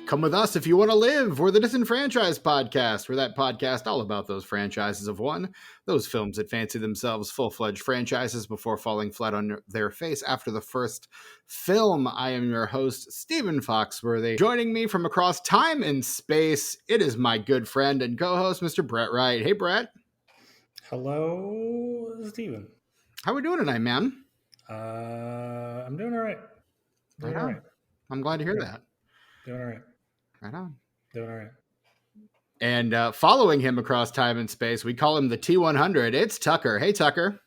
Come with us if you want to live. We're the Disenfranchised Podcast. We're that podcast all about those franchises of one, those films that fancy themselves full-fledged franchises before falling flat on their face after the first film. I am your host, Stephen Foxworthy. Joining me from across time and space, it is my good friend and co-host, Mr. Brett Wright. Hey, Brett. Hello, Stephen. How we doing tonight, man? I'm doing all right. Right on. I'm glad to hear that. Doing all right. Right on. Doing all right. And following him across time and space, we call him the T100. It's Tucker. Hey, Tucker.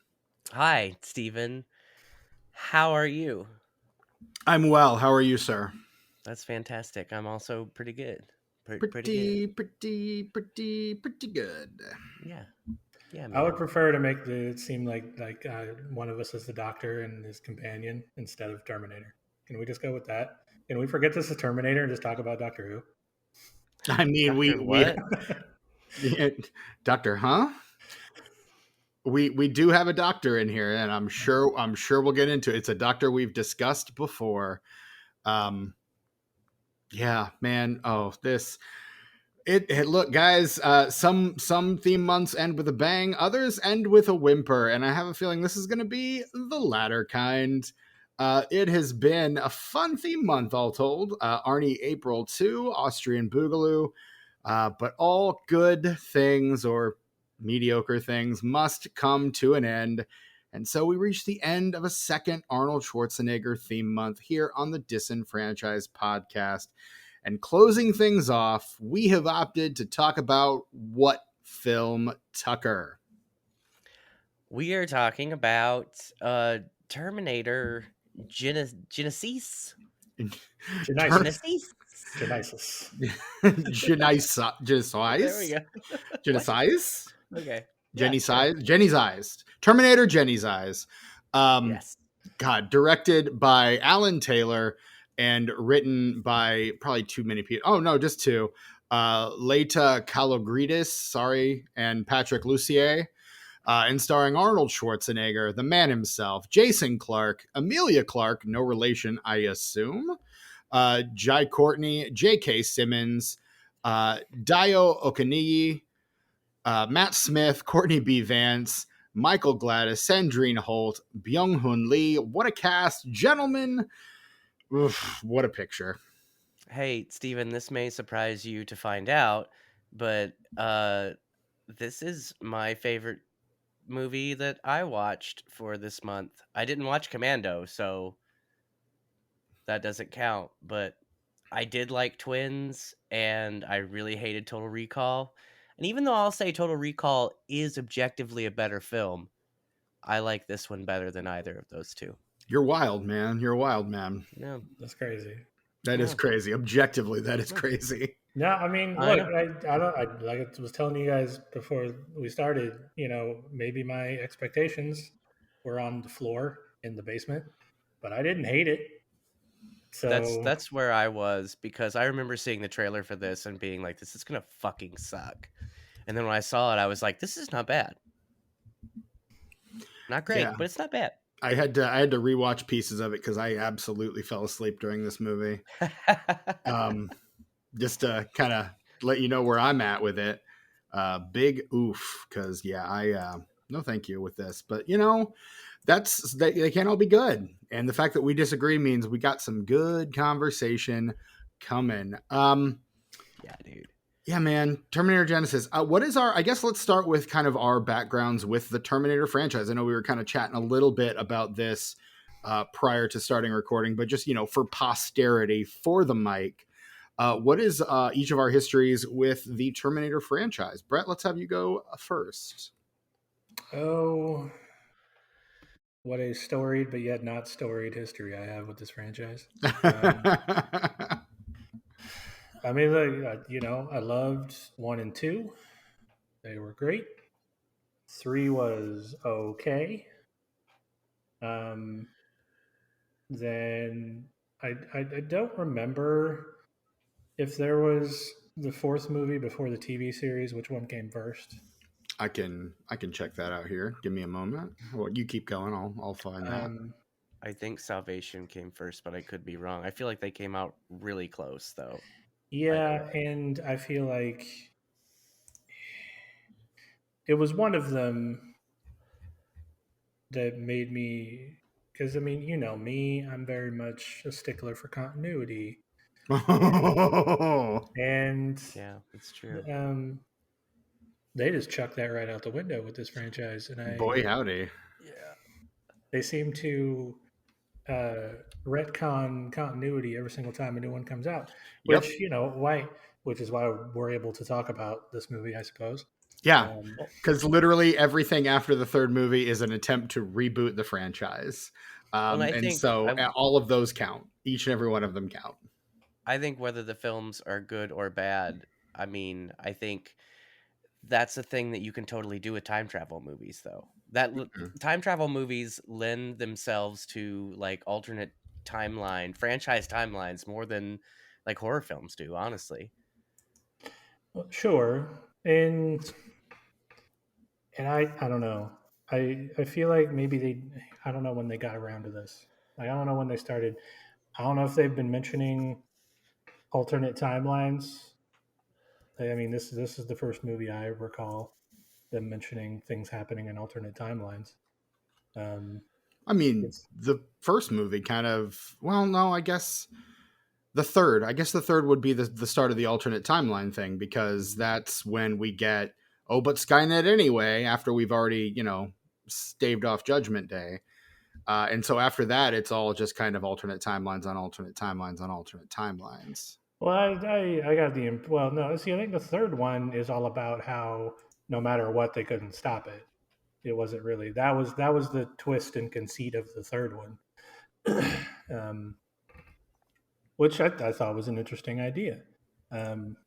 Hi, Stephen. How are you? I'm well. How are you, sir? That's fantastic. I'm also pretty good. Pretty good. Yeah. Man. I would prefer to make it seem like one of us is the Doctor and his companion instead of Terminator. Can we just go with that? Can we forget this is Terminator and just talk about Doctor Who? I mean, what? Doctor, huh? We do have a doctor in here, and I'm sure we'll get into it. It's a doctor we've discussed before. Yeah, man. Oh, look, guys, some theme months end with a bang, others end with a whimper, and I have a feeling this is going to be the latter kind. It has been a fun theme month, all told. Arnie April 2, Austrian Boogaloo, but all good things or mediocre things must come to an end. And so we reach the end of a second Arnold Schwarzenegger theme month here on the Disenfranchised Podcast. And closing things off, we have opted to talk about what film, Tucker? We are talking about Terminator Genisys. Genisys. Genisys. There we go. Genisys? Okay. Genisys. Terminator Genisys. Yes. God, directed by Alan Taylor and written by probably too many people. Oh, no, just two. Leita Kalogridis, and Patrick Lussier. And starring Arnold Schwarzenegger, the man himself, Jason Clarke, Emilia Clarke, no relation, I assume, Jai Courtney, J.K. Simmons, Dio Okaniyi, Matt Smith, Courtney B. Vance, Michael Gladys, Sandrine Holt, Byung-Hun Lee. What a cast. Gentlemen, oof, what a picture. Hey, Stephen, this may surprise you to find out, but this is my favorite movie that I watched for this month. I didn't watch Commando, so that doesn't count, but I did like Twins, and I really hated Total Recall. And even though I'll say Total Recall is objectively a better film, I like this one better than either of those two. You're wild, man. You're a wild man. Yeah, that's crazy. That is crazy. Objectively, that is crazy. No, I mean, look, I like I was telling you guys before we started, maybe my expectations were on the floor in the basement, but I didn't hate it. So that's where I was, because I remember seeing the trailer for this and being like, this is gonna fucking suck. And then when I saw it, I was like, this is not bad. Not great, but it's not bad. I had to rewatch pieces of it because I absolutely fell asleep during this movie. Just to kind of let you know where I'm at with it. Big oof, because no thank you with this. But they can't all be good. And the fact that we disagree means we got some good conversation coming. Yeah, dude. Yeah, man. Terminator Genisys. What is I guess let's start with kind of our backgrounds with the Terminator franchise. I know we were kind of chatting a little bit about this prior to starting recording, but just, for posterity, for the mic, what is each of our histories with the Terminator franchise? Brett, let's have you go first. Oh, what a storied but yet not storied history I have with this franchise. I mean, I loved 1 and 2. They were great. 3 was okay. Then I don't remember if there was the 4th movie before the TV series. Which one came first? I can check that out here. Give me a moment. Well, you keep going. I'll find that. I think Salvation came first, but I could be wrong. I feel like they came out really close, though. Yeah, and I feel like it was one of them that made me, because I mean, you know me, I'm very much a stickler for continuity, and Yeah, that's true. um, they just chucked that right out the window with this franchise, and Boy, howdy. Yeah. they seem to uh, retcon continuity every single time a new one comes out, Yep. which which is why we're able to talk about this movie, I suppose. Yeah. Um, Well, Because literally everything after the third movie is an attempt to reboot the franchise. and I And think so all of those count. Each and every one of them count. I think whether the films are good or bad, I mean, I think that's a thing that you can totally do with time travel movies, though. Mhm. Time travel movies lend themselves to like alternate franchise timelines more than like horror films do, honestly. sure, and I don't know. I feel like maybe they I don't know when they got around to this. Like I don't know when they started. I don't know if they've been mentioning alternate timelines. I mean, this is the first movie I recall them mentioning things happening in alternate timelines. Um, I mean, it's the first movie kind of, well, no, I guess the third would be the start of the alternate timeline thing because that's when we get, oh, but Skynet anyway, after we've already, staved off Judgment Day. And so after that, it's all just kind of alternate timelines on alternate timelines on alternate timelines. well, I got the well, no. See, I think the third one is all about how no matter what they couldn't stop it. It wasn't really that was the twist and conceit of the third one. um, which I thought was an interesting idea. Um,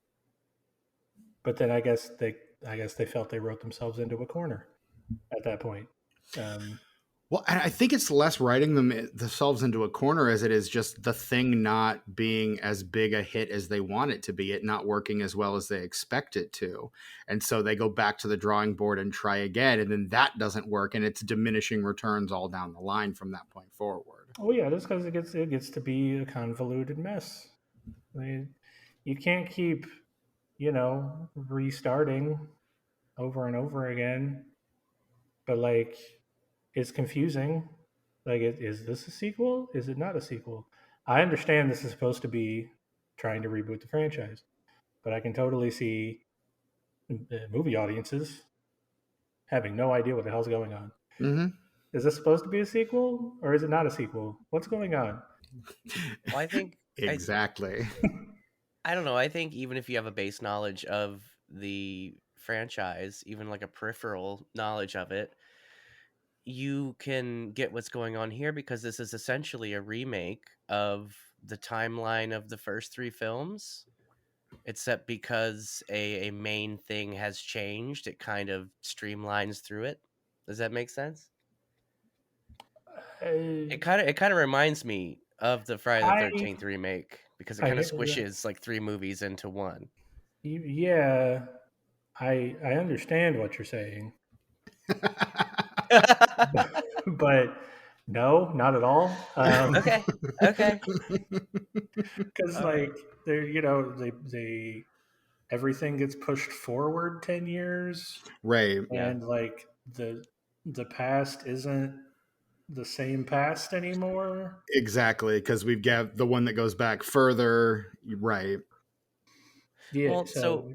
but then I guess they felt they wrote themselves into a corner at that point. Um, Well, and I think it's less writing themselves into a corner as it is just the thing not being as big a hit as they want it to be, it not working as well as they expect it to. And so they go back to the drawing board and try again, and then that doesn't work, and it's diminishing returns all down the line from that point forward. oh yeah, just because it gets to be a convoluted mess. I mean, you can't keep restarting over and over again, but like it's confusing. Like, is this a sequel? Is it not a sequel? I understand this is supposed to be trying to reboot the franchise, but I can totally see movie audiences having no idea what the hell's going on. Mm-hmm. Is this supposed to be a sequel or is it not a sequel? What's going on? Well, I think Exactly. I don't know. I think even if you have a base knowledge of the franchise, even like a peripheral knowledge of it, you can get what's going on here because this is essentially a remake of the timeline of the first three films, except because a main thing has changed, it kind of streamlines through it. Does that make sense? Uh, It kind of reminds me of the Friday the I, 13th remake because it I, kind of squishes like three movies into one. yeah, I understand what you're saying, but no, not at all. Okay. Okay. Because All right. like they everything gets pushed forward 10 years, Right. Yeah. and like the past isn't the same past anymore. Exactly. Because we've got the one that goes back further. Right. Yeah, Well, so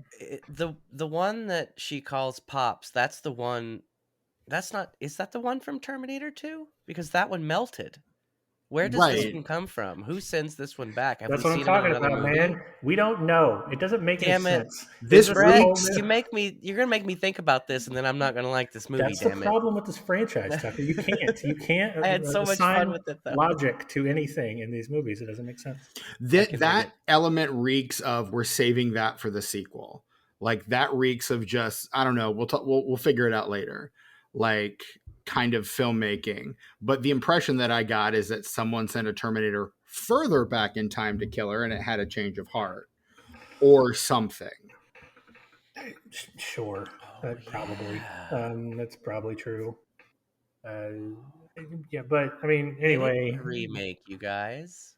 so the one that she calls Pops, that's the one. That's not. Is that the one from Terminator 2? Because that one melted. Where does this Right. one come from? Who sends this one back? Have we that's what I'm seen him in talking another about, movie? man. We don't know. It doesn't make any Damn it, sense. Is This this a Brett! whole reeks. new? You're gonna make me think about this, and then I'm not gonna like this movie. That's the Damn it! problem with this franchise, Tucker. You can't I had so much fun assign with it though. logic to anything in these movies. It doesn't make sense. I That can dig that it. element reeks of we're saving that for the sequel. Like that reeks of just I don't know. We'll figure it out later. Like kind of filmmaking. But the impression that I got is that someone sent a Terminator further back in time to kill her, and it had a change of heart or something. Sure, Oh probably. yeah, That's probably true. Uh, yeah, but I mean, it is anyway, a remake, you guys.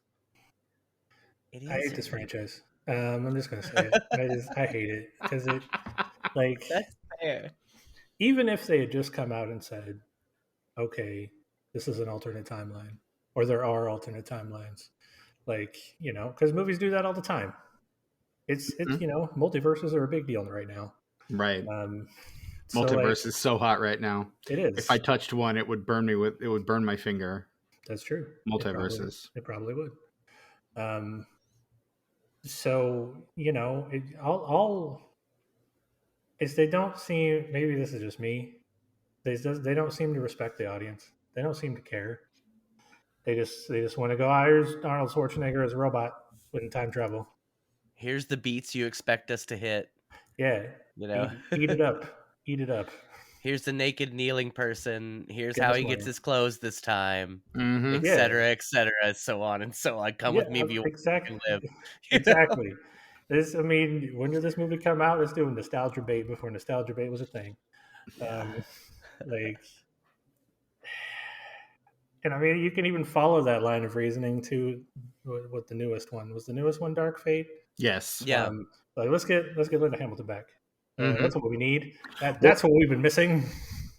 It I is hate a this remake. franchise. I'm just gonna say it. I hate it because it like That's fair. even if they had just come out and said, okay, this is an alternate timeline, or there are alternate timelines, like because movies do that all the time. It's Mhm. multiverses are a big deal right now. Right. Um, so like Multiverse is so hot right now. it If I is. touched one, it would burn my finger. That's true. Multiverses. It probably would. Um, so all is they don't seem. Maybe this is just me. They don't seem to respect the audience. They don't seem to care. They just want to go. Ah, here's Arnold Schwarzenegger as a robot with time travel. Here's the beats you expect us to hit. Yeah, You know, eat it up, eat it up. here's the naked kneeling person. Here's Give how us he gets more. his clothes this time, Mm-hmm. Yeah, etc., so on and so on. Come yeah, with me if you exactly, can live. You know? exactly. I mean, when did this movie come out? Let's do a nostalgia bait before nostalgia bait was a thing. Yeah. Um, like, and I mean, you can even follow that line of reasoning to what the newest one was. The newest one, Dark Fate. Yes. Yeah. Like let's get Linda Hamilton back. Mm-hmm. That's what we need. That's Well, what we've been missing.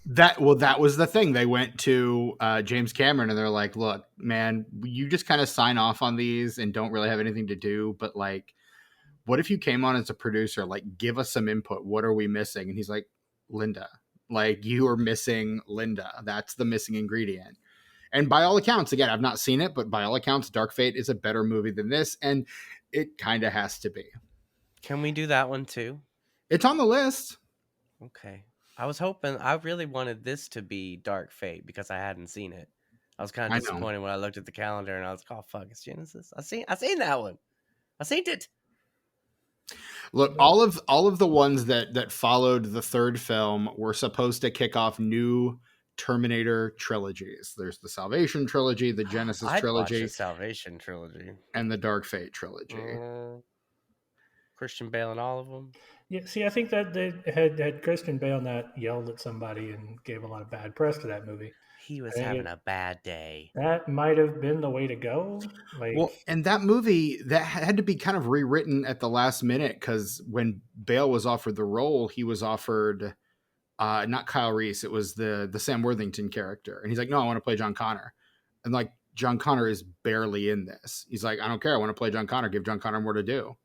that was the thing. They went to James Cameron and they're like, "Look, man, you just kind of sign off on these and don't really have anything to do. But like, what if you came on as a producer? Like, give us some input. What are we missing?" And he's like, "Linda, like you are missing Linda. That's the missing ingredient." And by all accounts, again, I've not seen it, but by all accounts, Dark Fate is a better movie than this, and it kind of has to be. Can we do that one too? It's on the list. Okay. I was hoping. I really wanted this to be Dark Fate because I hadn't seen it. I was kind of I know. disappointed when I looked at the calendar and I was like, "Oh fuck, it's Genesis." I seen that one. I seen it. Look, all of the ones that followed the third film were supposed to kick off new Terminator trilogies. There's the Salvation trilogy, the Genesis I'd watch the trilogy, Salvation trilogy. and the Dark Fate trilogy. Christian Bale and all of them. Yeah, see, I think that they had Christian Bale not yelled at somebody and gave a lot of bad press to that movie. He was I think having a bad day. that might have been the way to go. Like, Well, and that movie that had to be kind of rewritten at the last minute because when Bale was offered the role, he was offered not Kyle Reese, it was the Sam Worthington character, and he's like, "No, I want to play John Connor," and like John Connor is barely in this. He's like, "I don't care, I want to play John Connor. Give John Connor more to do."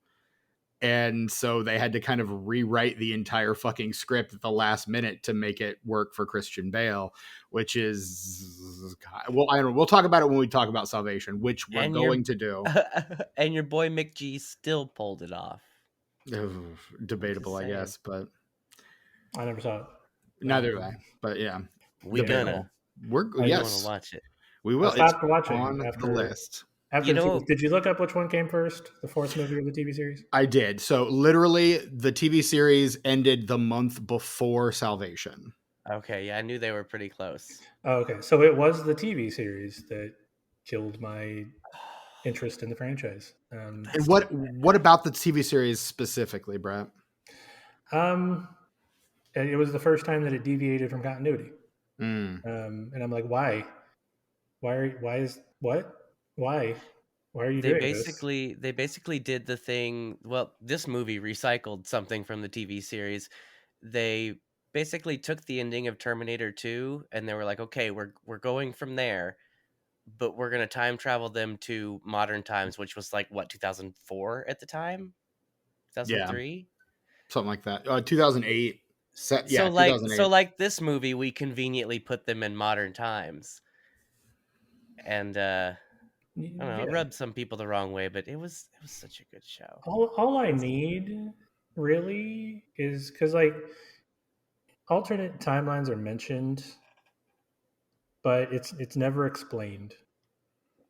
And so they had to kind of rewrite the entire fucking script at the last minute to make it work for Christian Bale, which is well, I don't know. We'll talk about it when we talk about Salvation, which we're And your going to do. and your boy McG still pulled it off. Debatable, I saying. guess, but I never saw it. neither do I. But yeah, We debatable. gonna We're want yes, to watch it. we I will. It's stopped watching on the after list. after You the know- did you look up which one came first? The fourth movie of the TV series? I did. So literally, the TV series ended the month before Salvation. Okay, yeah, I knew they were pretty close. Oh, okay, so it was the TV series that killed my interest in the franchise. And what about the TV series specifically, Brett? It was the first time that it deviated from continuity. Mm. And I'm like, why? Why is what? Why are you They doing this? basically did the thing. Well, this movie recycled something from the TV series. They basically took the ending of Terminator 2 and they were like, "Okay, we're going from there, but we're going to time travel them to modern times," which was like what, 2004 at the time? Yeah, 2003? something like that. 2008. So 2008. like this movie, we conveniently put them in modern times. And I don't know, it Yeah. rubbed some people the wrong way, but it was such a good show. All I need really is because like alternate timelines are mentioned, but it's never explained.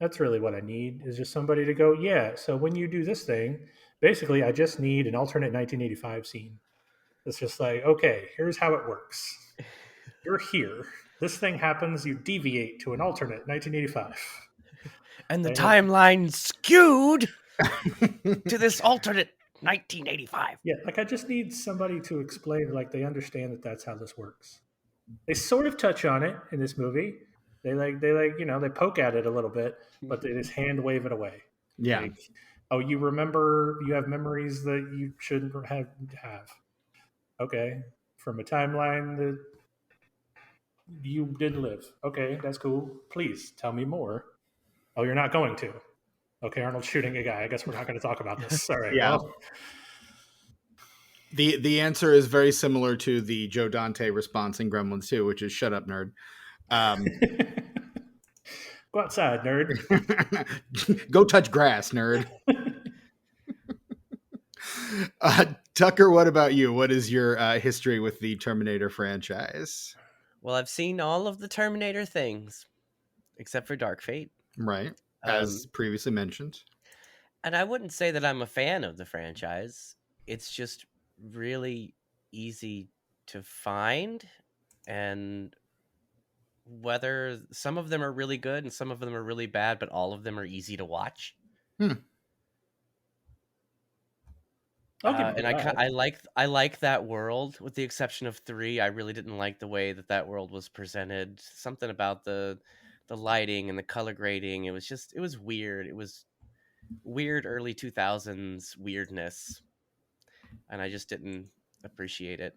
That's really what I need is just somebody to go, yeah. So when you do this thing, basically, I just need an alternate 1985 scene. It's just like, okay, here's how it works. You're here. This thing happens. You deviate to an alternate 1985. And the Right. timeline skewed to this alternate 1985. Yeah, like I just need somebody to explain, like they understand that that's how this works. They sort of touch on it in this movie. They poke at it a little bit, but they just hand wave it away. Yeah. Like, Oh, you have memories that you shouldn't have. Okay. From a timeline that you didn't live. Okay, that's cool. Please tell me more. Oh, you're not going to. Okay, Arnold's shooting a guy. I guess we're not going to talk about this. All right. Yeah. Well, The answer is very similar to the Joe Dante response in Gremlins 2, which is "Shut up, nerd." go outside, nerd. Go touch grass, nerd. Tucker, what about you? What is your history with the Terminator franchise? Well, I've seen all of the Terminator things except for Dark Fate. Right, as previously mentioned. And I wouldn't say that I'm a fan of the franchise. It's just really easy to find, and whether some of them are really good and some of them are really bad, but all of them are easy to watch. And I like that world, with the exception of 3. I really didn't like the way that world was presented. Something about the lighting and the color grading. It was weird. It was weird early 2000s weirdness, and I just didn't appreciate it.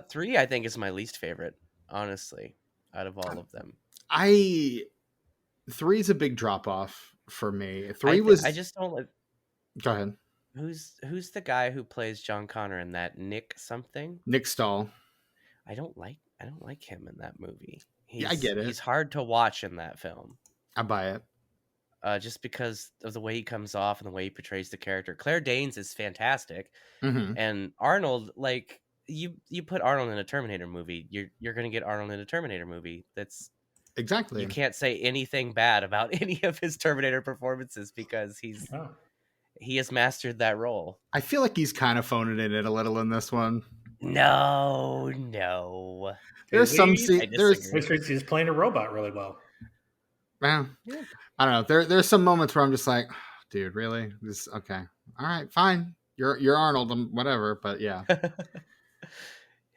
3, I think, is my least favorite, honestly, out of all of them. 3 is a big drop off for me. 3 was. I just don't like. Go ahead. Who's the guy who plays John Connor in that? Nick something? Nick Stahl. I don't like him in that movie. I get it. He's hard to watch in that film. I buy it. Just because of the way he comes off and the way he portrays the character. Claire Danes is fantastic, and Arnold, like you put Arnold in a Terminator movie, you're gonna get Arnold in a Terminator movie. That's exactly. You can't say anything bad about any of his Terminator performances because he has mastered that role. I feel like he's kind of phoning it in a little in this one. No. There's some he's playing a robot really well. Well, yeah. I don't know. There's some moments where I'm just like, dude, really? This okay? All right, fine. You're Arnold, whatever. But yeah,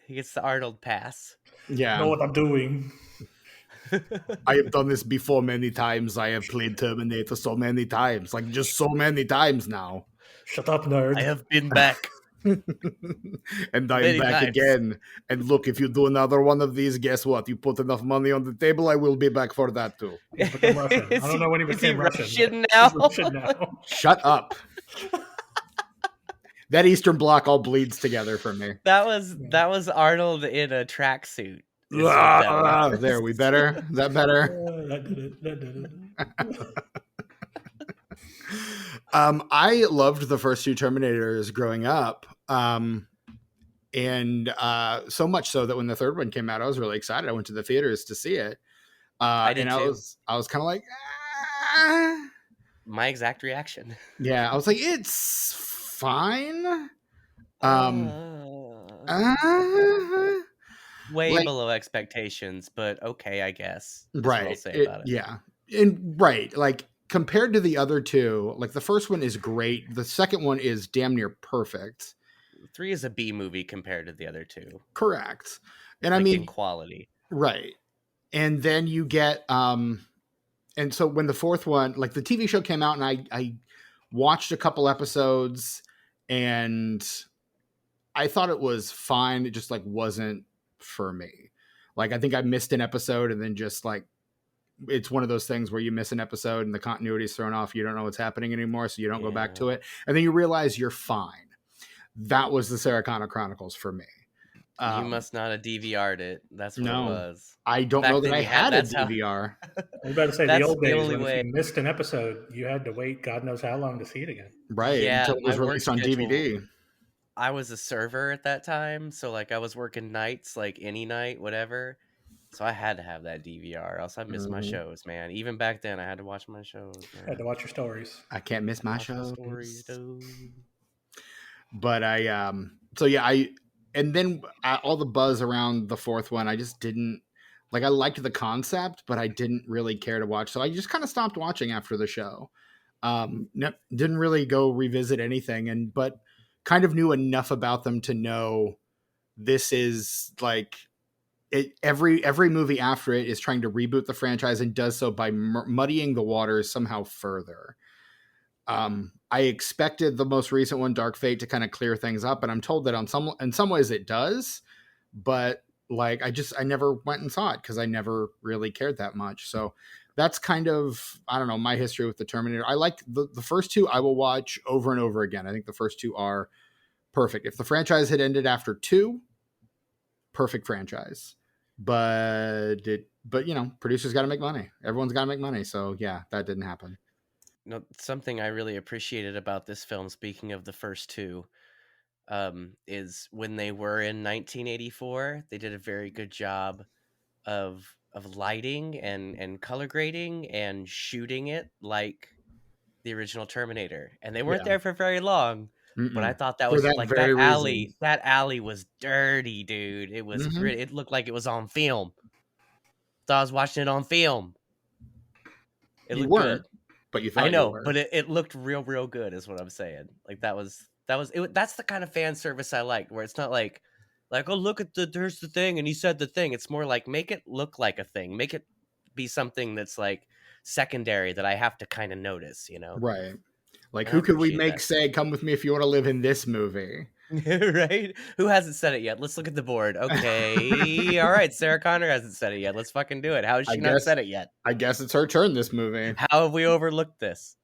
he gets the Arnold pass. Yeah, I know what I'm doing. I have done this before many times. I have played Terminator so many times, like just so many times now. Shut up, nerd. I have been back. And I'm back again. And look, if you do another one of these, guess what? You put enough money on the table, I will be back for that too. I don't know when he became Russian now. Shut up. That Eastern Bloc all bleeds together for me. That was Arnold in a tracksuit. There, we better? Is that better? That did it. I loved the first 2 Terminators growing up. And so much so that when the 3rd one came out, I was really excited. I went to the theaters to see it. I did too. I was kind of like, my exact reaction. Yeah, I was like, it's fine. Way below expectations, but okay, I guess. That's right. What I'll say about it. Yeah. And right, like compared to the other 2, like the first one is great. The second one is damn near perfect. 3 is a B movie compared to the other 2. Correct. And like I mean in quality. Right. And then you get and so when the 4th one, like the TV show came out and I watched a couple episodes and I thought it was fine. It just like wasn't for me. Like I think I missed an episode and then just like it's one of those things where you miss an episode and the continuity is thrown off. You don't know what's happening anymore, so you don't go back to it. And then you realize you're fine. That was the Sarah Connor Chronicles for me. You must not have DVR'd it. That's what it was. I don't know that I had a DVR. I was about to say the old days when if you missed an episode, you had to wait God knows how long to see it again. Right, until it was released on DVD. I was a server at that time, so like I was working nights, like any night, whatever. So I had to have that DVR, else I missed my shows, man. Even back then, I had to watch my shows. Man. I had to watch your stories. I can't miss my shows. Stories, dude. But and then all the buzz around the 4th one, I just didn't like. I liked the concept, but I didn't really care to watch. So I just kind of stopped watching after the show. Didn't really go revisit anything, but kind of knew enough about them to know this is like it. Every movie after it is trying to reboot the franchise and does so by muddying the waters somehow further. I expected the most recent one, Dark Fate, to kind of clear things up, and I'm told that in some ways it does, but like I never went and saw it because I never really cared that much. So that's kind of, I don't know, my history with the Terminator. I like the first two. I will watch over and over again. I think the first two are perfect. If the franchise had ended after two, perfect franchise. But producers got to make money. Everyone's got to make money. So yeah, that didn't happen. No, something I really appreciated about this film, speaking of the first two, is when they were in 1984, they did a very good job of lighting and color grading and shooting it like the original Terminator. And they weren't Yeah. there for very long, but I thought that For was that like very reason. that alley was dirty, dude. It was it looked like it was on film. Thought I was watching it on film. It You looked weren't, good. but you I thought you know, were. but it looked real good is what I'm saying. Like that's the kind of fan service I like, where it's not like oh, look at there's the thing and he said the thing. It's more like make it look like a thing. Make it be something that's like secondary that I have to kind of notice, you know. Right. Like, And I who could we appreciate make that. say, come with me if you want to live in this movie? Right? Who hasn't said it yet? Let's look at the board. Okay. All right, Sarah Connor hasn't said it yet. Let's fucking do it. How has she not said it yet? I guess it's her turn this movie. How have we overlooked this?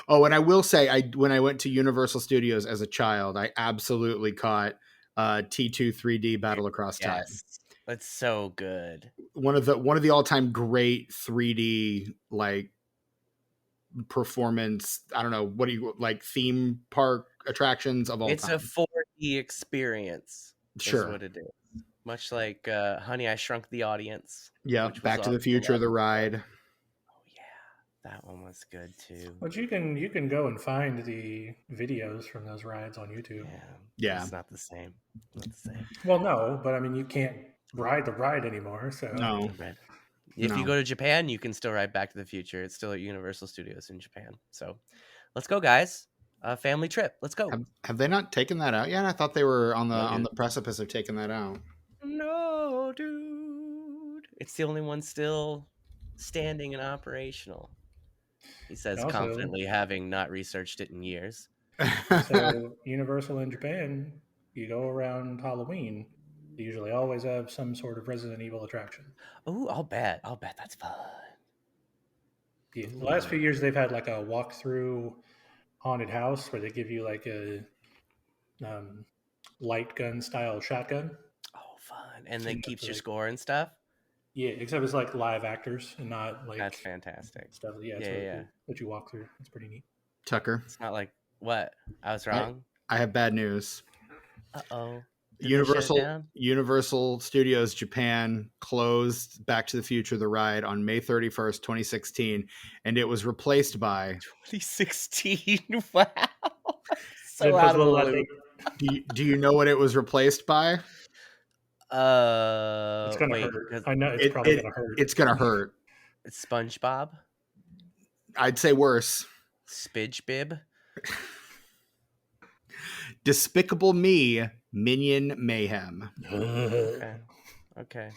Oh, and I will say, when I went to Universal Studios as a child, I absolutely caught T2 3D Battle Across Time. Yes. That's so good. One of the all-time great 3D like performance, I don't know, what do you like, theme park attractions of all It's time. a 4D experience. Sure. Is what it is. Much like Honey, I Shrunk the Audience. Yeah, Back to the Future, the ride. Oh yeah, that one was good too. But you can go and find the videos from those rides on YouTube. Yeah. It's not the same. Not the same. Well, no, but I mean, you can't ride the ride anymore. So No. Right. If you go to Japan, you can still ride Back to the Future. It's still at Universal Studios in Japan. So let's go, guys. Family trip. Let's go. Have they not taken that out yet? I thought they were on the precipice of taking that out. No, dude. It's the only one still standing and operational. He says Also, confidently, having not researched it in years. So Universal in Japan, you go around Halloween, they usually always have some sort of Resident Evil attraction. Oh, I'll bet that's fun. The last few years, they've had like a walkthrough haunted house where they give you like a light gun style shotgun. Oh, fun. And they keeps your score and stuff? Yeah, except it's like live actors and not like... That's fantastic. Stuff. Yeah, it's really cool that you walk through. It's pretty neat. Tucker. It's not like, what? I was wrong? I have bad news. Uh-oh. Universal Studios Japan closed Back to the Future the ride on May 31st, 2016, and it was replaced by 2016. Wow. So out of the loop. Do you know what it was replaced by? It's gonna hurt. I know it's probably gonna hurt. It's gonna hurt. It's SpongeBob. I'd say worse. Spidgebib. Despicable Me, Minion Mayhem. Okay.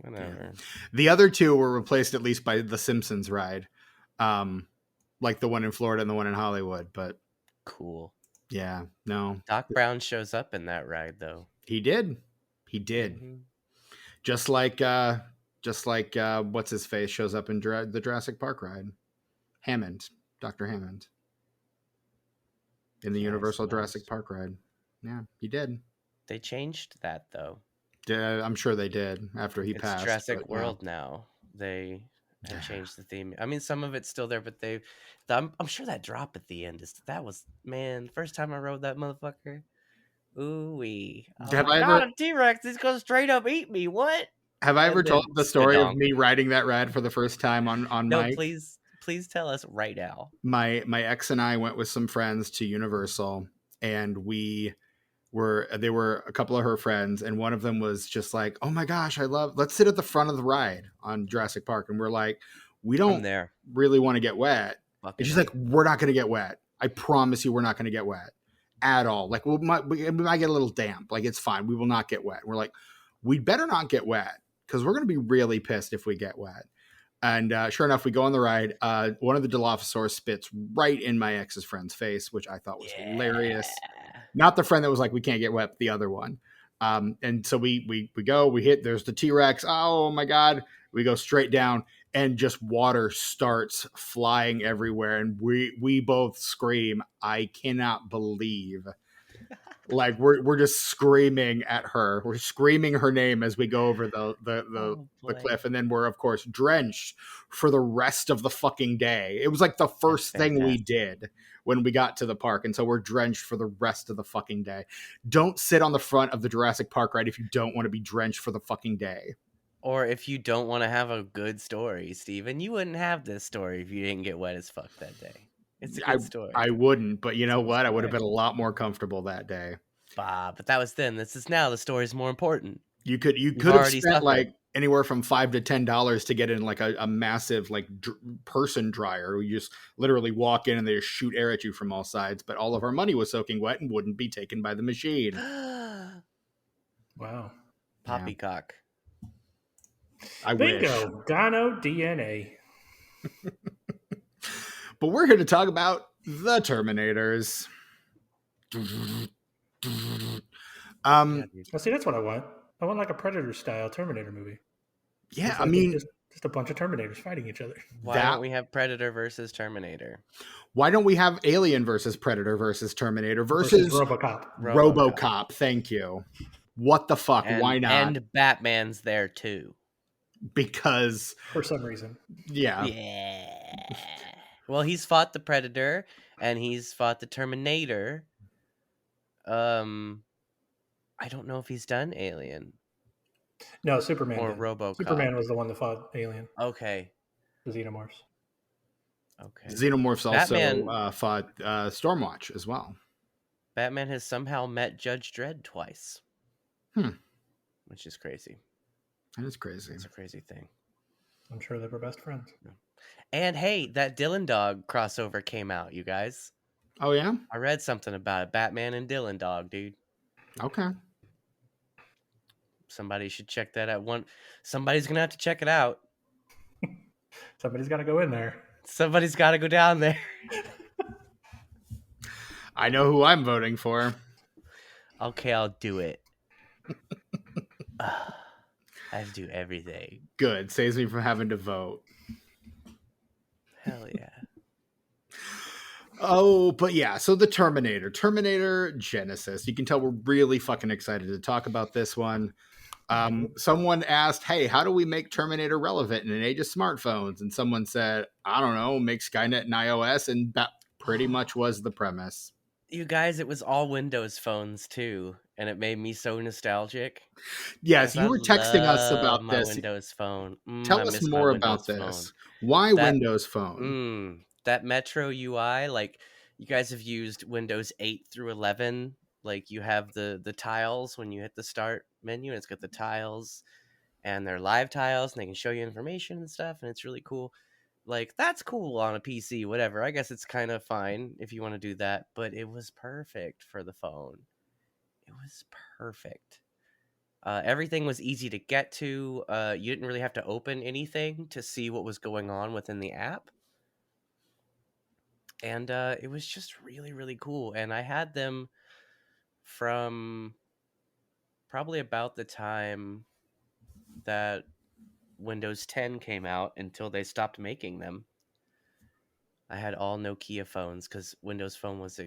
Whatever. The other two were replaced at least by the Simpsons ride, like the one in Florida and the one in Hollywood. But cool. Yeah, no. Doc Brown shows up in that ride, though. He did. Mm-hmm. Just like what's his face shows up in the Jurassic Park ride. Hammond, Dr. Hammond, in the Universal Jurassic Park ride. Yeah, he did. They changed that though. I'm sure they did after he passed. It's Jurassic World now. They have changed the theme. I mean, some of it's still there, but I'm sure that drop at the end the first time I rode that motherfucker. Ooh-wee. A T-Rex is gonna straight up eat me. What? Have I ever told the story of me riding that ride for the first time on No, Mike? Please tell us right now. My ex and I went with some friends to Universal, and they were a couple of her friends, and one of them was just like, "Oh my gosh, let's sit at the front of the ride on Jurassic Park." And we're like, "We don't really want to get wet." And she's like, "We're not going to get wet. I promise you, we're not going to get wet at all. Like we might get a little damp. Like it's fine. We will not get wet." We're like, "We better not get wet because we're going to be really pissed if we get wet." And sure enough, we go on the ride. One of the Dilophosaurs spits right in my ex's friend's face, which I thought was hilarious. Not the friend that was like, we can't get wet, the other one. And so we go, we hit, there's the T-Rex. Oh my God. We go straight down and just water starts flying everywhere. And we both scream, I cannot believe. Like we're just screaming at her. We're screaming her name as we go over the cliff, and then we're of course drenched for the rest of the fucking day. It was like the first thing we did when we got to the park, and so we're drenched for the rest of the fucking day. Don't sit on the front of the Jurassic Park ride if you don't want to be drenched for the fucking day. Or if you don't want to have a good story, Steven, you wouldn't have this story if you didn't get wet as fuck that day. It's a good story. I wouldn't, but you know what? I would have been a lot more comfortable that day. But that was then. This is now. The story's more important. You could have spent like anywhere from $5 to $10 to get in like a massive like person dryer. You just literally walk in and they just shoot air at you from all sides. But all of our money was soaking wet and wouldn't be taken by the machine. Wow. Poppycock. I Bingo. wish. Dino DNA. But we're here to talk about the Terminators. See, that's what I want. I want like a Predator style Terminator movie. Yeah, like I mean, just a bunch of Terminators fighting each other. Why don't we have Predator versus Terminator? Why don't we have Alien versus Predator versus Terminator versus RoboCop? Thank you. What the fuck? Why not? And Batman's there too. Because for some reason. Yeah. Well, he's fought the Predator and he's fought the Terminator. I don't know if he's done Alien. No, Superman or did. RoboCop. Superman was the one that fought Alien. Okay. The Xenomorphs. Okay. The Xenomorphs also fought Stormwatch as well. Batman has somehow met Judge Dredd twice. Which is crazy. That is crazy. It's a crazy thing. I'm sure they were best friends. And hey, that Dylan Dog crossover came out, you guys. Oh, yeah? I read something about it. Batman and Dylan Dog, dude. Okay. Somebody should check that out. Somebody's going to have to check it out. Somebody's got to go in there. Somebody's got to go down there. I know who I'm voting for. Okay, I'll do it. I have to do everything. Good. Saves me from having to vote. Hell yeah. Oh, but yeah, so the Terminator Genisys. You can tell we're really fucking excited to talk about this one. Someone asked, hey, how do we make Terminator relevant in an age of smartphones? And someone said, I don't know, make Skynet and iOS. And that pretty much was the premise. You guys, it was all Windows phones too. And it made me so nostalgic. Yes, you were texting us about my this. Windows phone. Tell us more about this. Why Windows Phone? That Metro UI, like you guys have used Windows 8 through 11. Like you have the tiles when you hit the start menu, and it's got the tiles, and they're live tiles, and they can show you information and stuff, and it's really cool. Like that's cool on a PC, whatever. I guess it's kind of fine if you want to do that, but it was perfect for the phone. It was perfect. Everything was easy to get to. You didn't really have to open anything to see what was going on within the app. And it was just really, really cool. And I had them from probably about the time that Windows 10 came out until they stopped making them. I had all Nokia phones because Windows Phone was...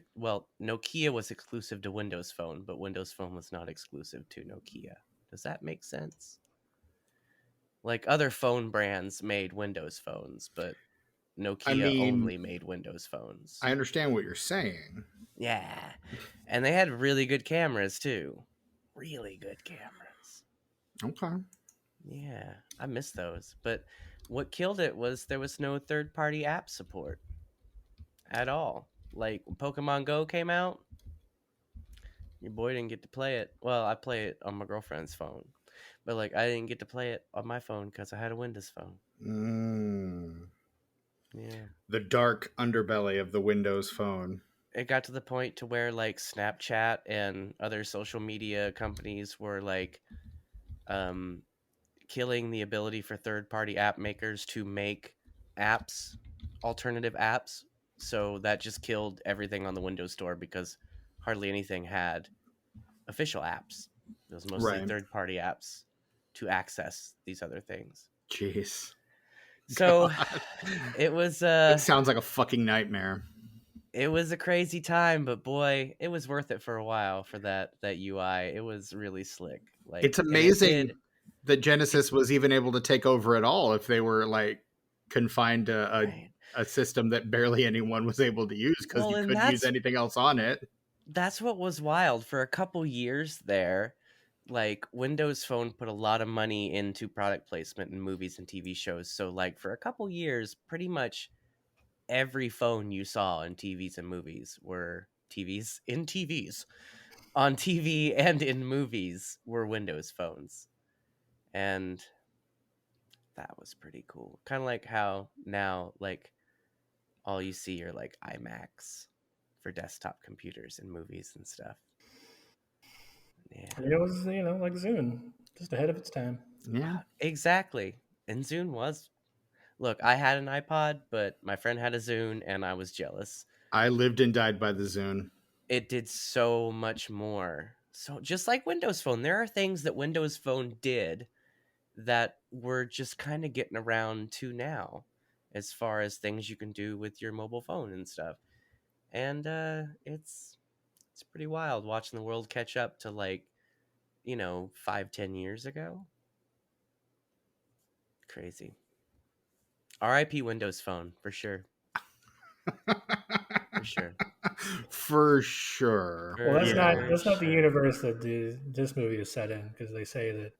Nokia was exclusive to Windows Phone, but Windows Phone was not exclusive to Nokia. Does that make sense? Like, other phone brands made Windows phones, but Nokia only made Windows phones. I understand what you're saying. Yeah. And they had really good cameras, too. Really good cameras. Okay. Yeah, I miss those. But what killed it was there was no third-party app support at all. Like, when Pokemon Go came out, your boy didn't get to play it. Well, I play it on my girlfriend's phone. But, like, I didn't get to play it on my phone because I had a Windows phone. Yeah. The dark underbelly of the Windows Phone. It got to the point to where, like, Snapchat and other social media companies were, like, killing the ability for third-party app makers to make apps, alternative apps. So that just killed everything on the Windows Store because hardly anything had official apps. It was mostly Right. third-party apps to access these other things. Jeez. So God. it was It sounds like a fucking nightmare. it was a crazy time, but boy, it was worth it for a while for that UI. It was really slick. Like, It's and it amazing did. that Genesis was even able to take over at all if they were like confined to Right. a system that barely anyone was able to use because Well, you and couldn't use anything else on it. that's what was wild. For a couple years there, like, Windows Phone put a lot of money into product placement in movies and TV shows. So, like, for a couple years, pretty much every phone you saw in TVs and movies were TVs in TVs. On TV and in movies were Windows phones. And that was pretty cool. Kind of like how now, like, all you see are like iMacs for desktop computers and movies and stuff. Yeah. And it was, like Zune, just ahead of its time. Yeah. Exactly. And Zune was. Look, I had an iPod, but my friend had a Zune, and I was jealous. I lived and died by the Zune. It did so much more. So just like Windows Phone, there are things that Windows Phone did that we're just kind of getting around to now, as far as things you can do with your mobile phone and stuff. And it's pretty wild watching the world catch up to, like, 5-10 years ago. Crazy. RIP Windows Phone, for sure. For sure. For sure. Well, that's For not the sure. universe that this movie is set in, because they say that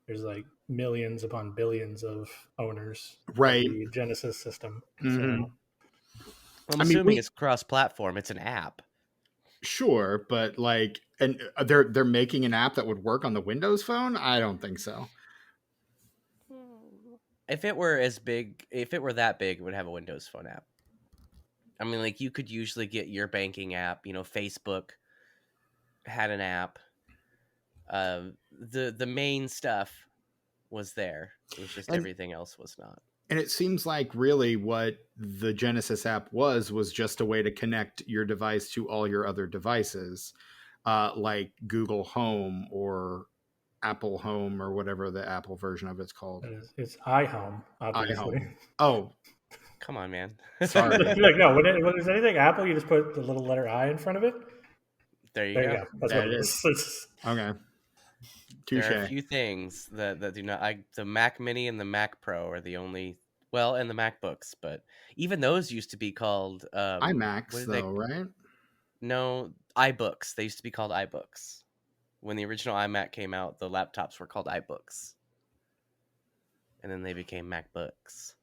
there's like millions upon billions of owners Right. of the Genesis system. Mhm. So I'm I mean, assuming it's cross-platform. It's an app. Sure, but like, and they're making an app that would work on the Windows Phone? I don't think so. If it were that big, it would have a Windows Phone app. I mean, like, you could usually get your banking app. Facebook had an app. The main stuff was there. It was just And everything else was not. And it seems like really what the Genesis app was just a way to connect your device to all your other devices, like Google Home or Apple Home or whatever the Apple version of it's called. it's iHome, obviously. iHome. Oh, Come on, man. sorry. Like, no, when there's anything Apple, you just put the little letter I in front of it. There you There you go. go. That's There what it it is. is. Okay. There are a Touche. few things that do not. The Mac Mini and the Mac Pro are the only. Well, and the MacBooks, but even those used to be called what iMacs, did though, right? No, iBooks. They used to be called iBooks. When the original iMac came out, the laptops were called iBooks, and then they became MacBooks.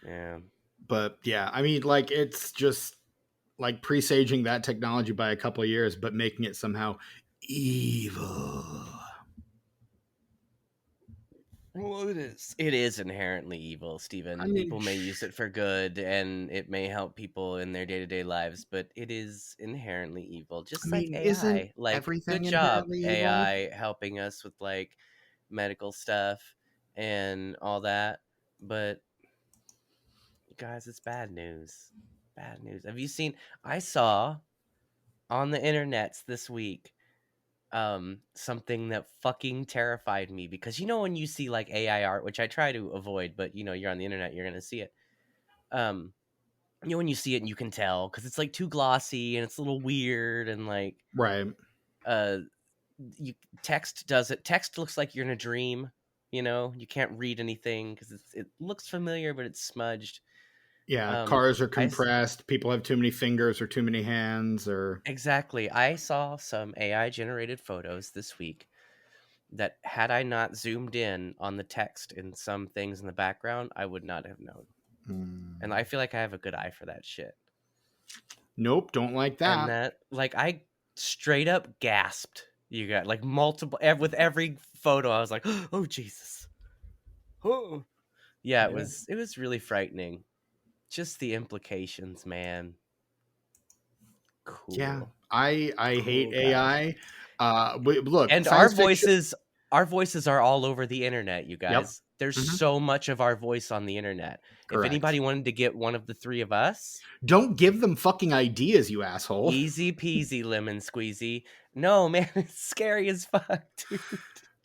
Yeah. But yeah, I mean, like, it's just like presaging that technology by a couple of years, but making it somehow evil. Well, it is. It is inherently evil, Stephen. I mean, People may use it for good, and it may help people in their day-to-day lives, but it is inherently evil. Just like isn't AI. Like, everything good job, inherently evil? AI, helping us with, like, medical stuff and all that. But guys, it's bad news. Bad news. Have you seen? I saw on the internets this week something that fucking terrified me, because when you see like AI art, which I try to avoid, but you're on the internet, you're gonna see it. When you see it and you can tell because it's like too glossy and it's a little weird, and like Right. Text looks like you're in a dream. You can't read anything because it looks familiar, but it's smudged. Yeah, cars are compressed. People have too many fingers or too many hands, or exactly. I saw some AI generated photos this week that, had I not zoomed in on the text and some things in the background, I would not have known. And I feel like I have a good eye for that shit. Nope, don't like that. And that, like, I straight up gasped. You got like multiple with every photo. I was like, "Oh Jesus!" Oh, yeah. It was really frightening. Just the implications, man. Cool. Yeah, I Cool hate guy. AI. Look, And science our fiction, voices our voices are all over the internet, you guys. Yep. There's Mhm. so much of our voice on the internet. Correct. If anybody wanted to get one of the three of us, Don't give them fucking ideas, you asshole. easy peasy lemon squeezy. No, man, it's scary as fuck, dude.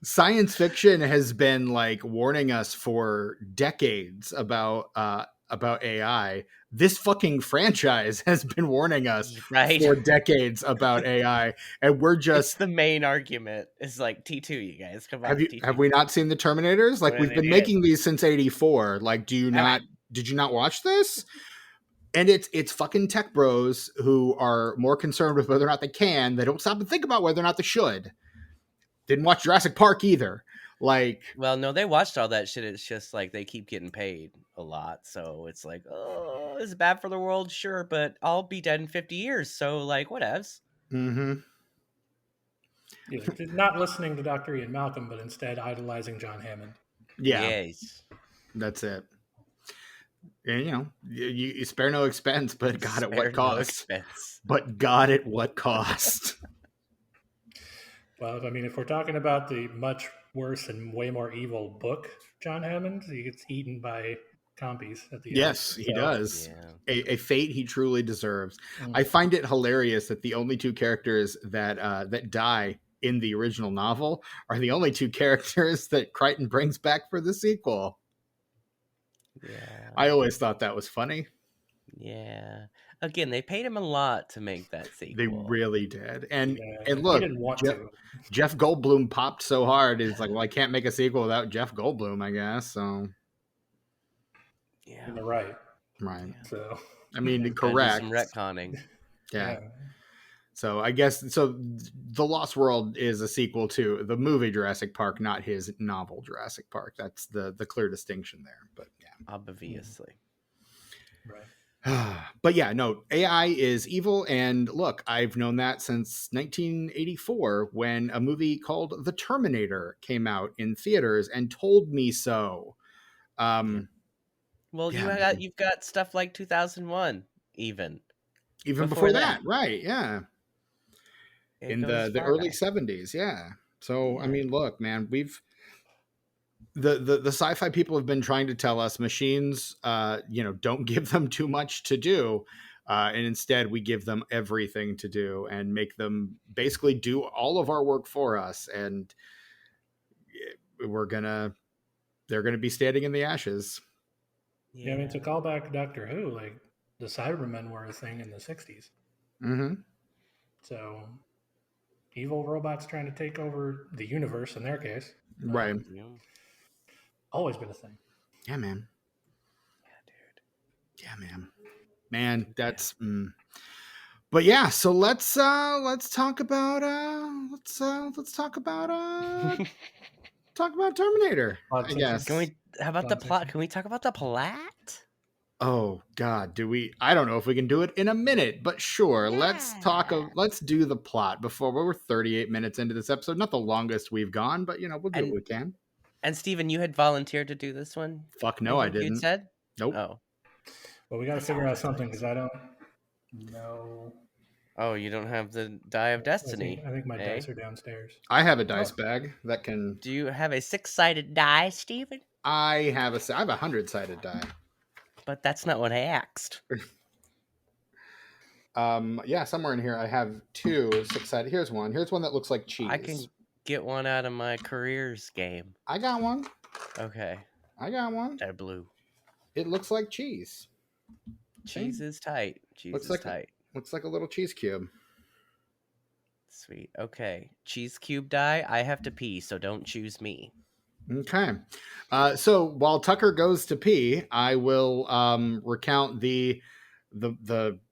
Science fiction has been like warning us for decades about AI. This fucking franchise has been warning us Right? for decades about AI, and we're It's just the main argument. It's like T2, you guys. Come on, T2. have we not seen the Terminators? Like, What we've an been idiot. making these since '84. Like, did you not watch this? And it's fucking tech bros who are more concerned with whether or not they can. They don't stop and think about whether or not they should. Didn't watch Jurassic Park either. Like, Well, no, they watched all that shit. It's just like they keep getting paid a lot. So it's like, oh, it's bad for the world, sure, but I'll be dead in 50 years. So, like, whatevs. mm-hmm. Yeah, just not listening to Dr. Ian Malcolm, but instead idolizing John Hammond. Yeah, Yes. that's it. And you spare no expense, but God, at what Spare no cost? expense. But God, at what cost? Well, I mean, if we're talking about the much worse and way more evil book, John Hammond, he gets eaten by compies at the end. Yes, he does. Yeah. A fate he truly deserves. I find it hilarious that the only two characters that die in the original novel are the only two characters that Crichton brings back for the sequel. Yeah. I always thought that was funny. Yeah. Again, they paid him a lot to make that sequel. They really did. And he look, didn't want to. Jeff Goldblum popped so hard. It's like, well, I can't make a sequel without Jeff Goldblum, I guess. So, Yeah. And they're right. right. So, I mean, Gotta do correct. some retconning. Yeah. So I guess The Lost World is a sequel to the movie Jurassic Park, not his novel Jurassic Park. That's the clear distinction there. But yeah, Obviously. Right. But yeah, no, AI is evil. And look, I've known that since 1984 when a movie called The Terminator came out in theaters and told me so. Well, yeah, you've got stuff like 2001 even before that, right? Yeah. In the early back. 70s, yeah. So I mean, look, man, we've the sci-fi people have been trying to tell us machines don't give them too much to do, and instead we give them everything to do and make them basically do all of our work for us, and they're gonna be standing in the ashes. Yeah, I mean, to call back Doctor Who, like the Cybermen were a thing in the 60s. Mm-hmm. So evil robots trying to take over the universe in their case. Right. Always been a thing. Yeah, man. Yeah, dude. Yeah, man. Man, that's But yeah, so let's talk about talk about Terminator, I guess. How about the plot? Can we talk about the plot? Oh God, do we? I don't know if we can do it in a minute, but sure. Yeah. Let's do the plot before we're 38 minutes into this episode. Not the longest we've gone, but we'll do what we can. And Steven, you had volunteered to do this one? Fuck no, I didn't. You said? Nope. Oh. Well, we got to figure out something because I don't know. Oh, you don't have the Die of Destiny. I think my dice are downstairs. I have a dice bag that can. Do you have a 6-sided die, Steven? I have a 100-sided die. But that's not what I asked. Yeah, somewhere in here I have 2 6-sided. Here's one. Here's one that looks like cheese. I can get one out of my careers game. I got one. Okay. I got one. They're blue. It looks like cheese. Cheese is tight. Looks like a little cheese cube. Sweet. Okay. Cheese cube die. I have to pee, so don't choose me. Okay. So while Tucker goes to pee, I will recount the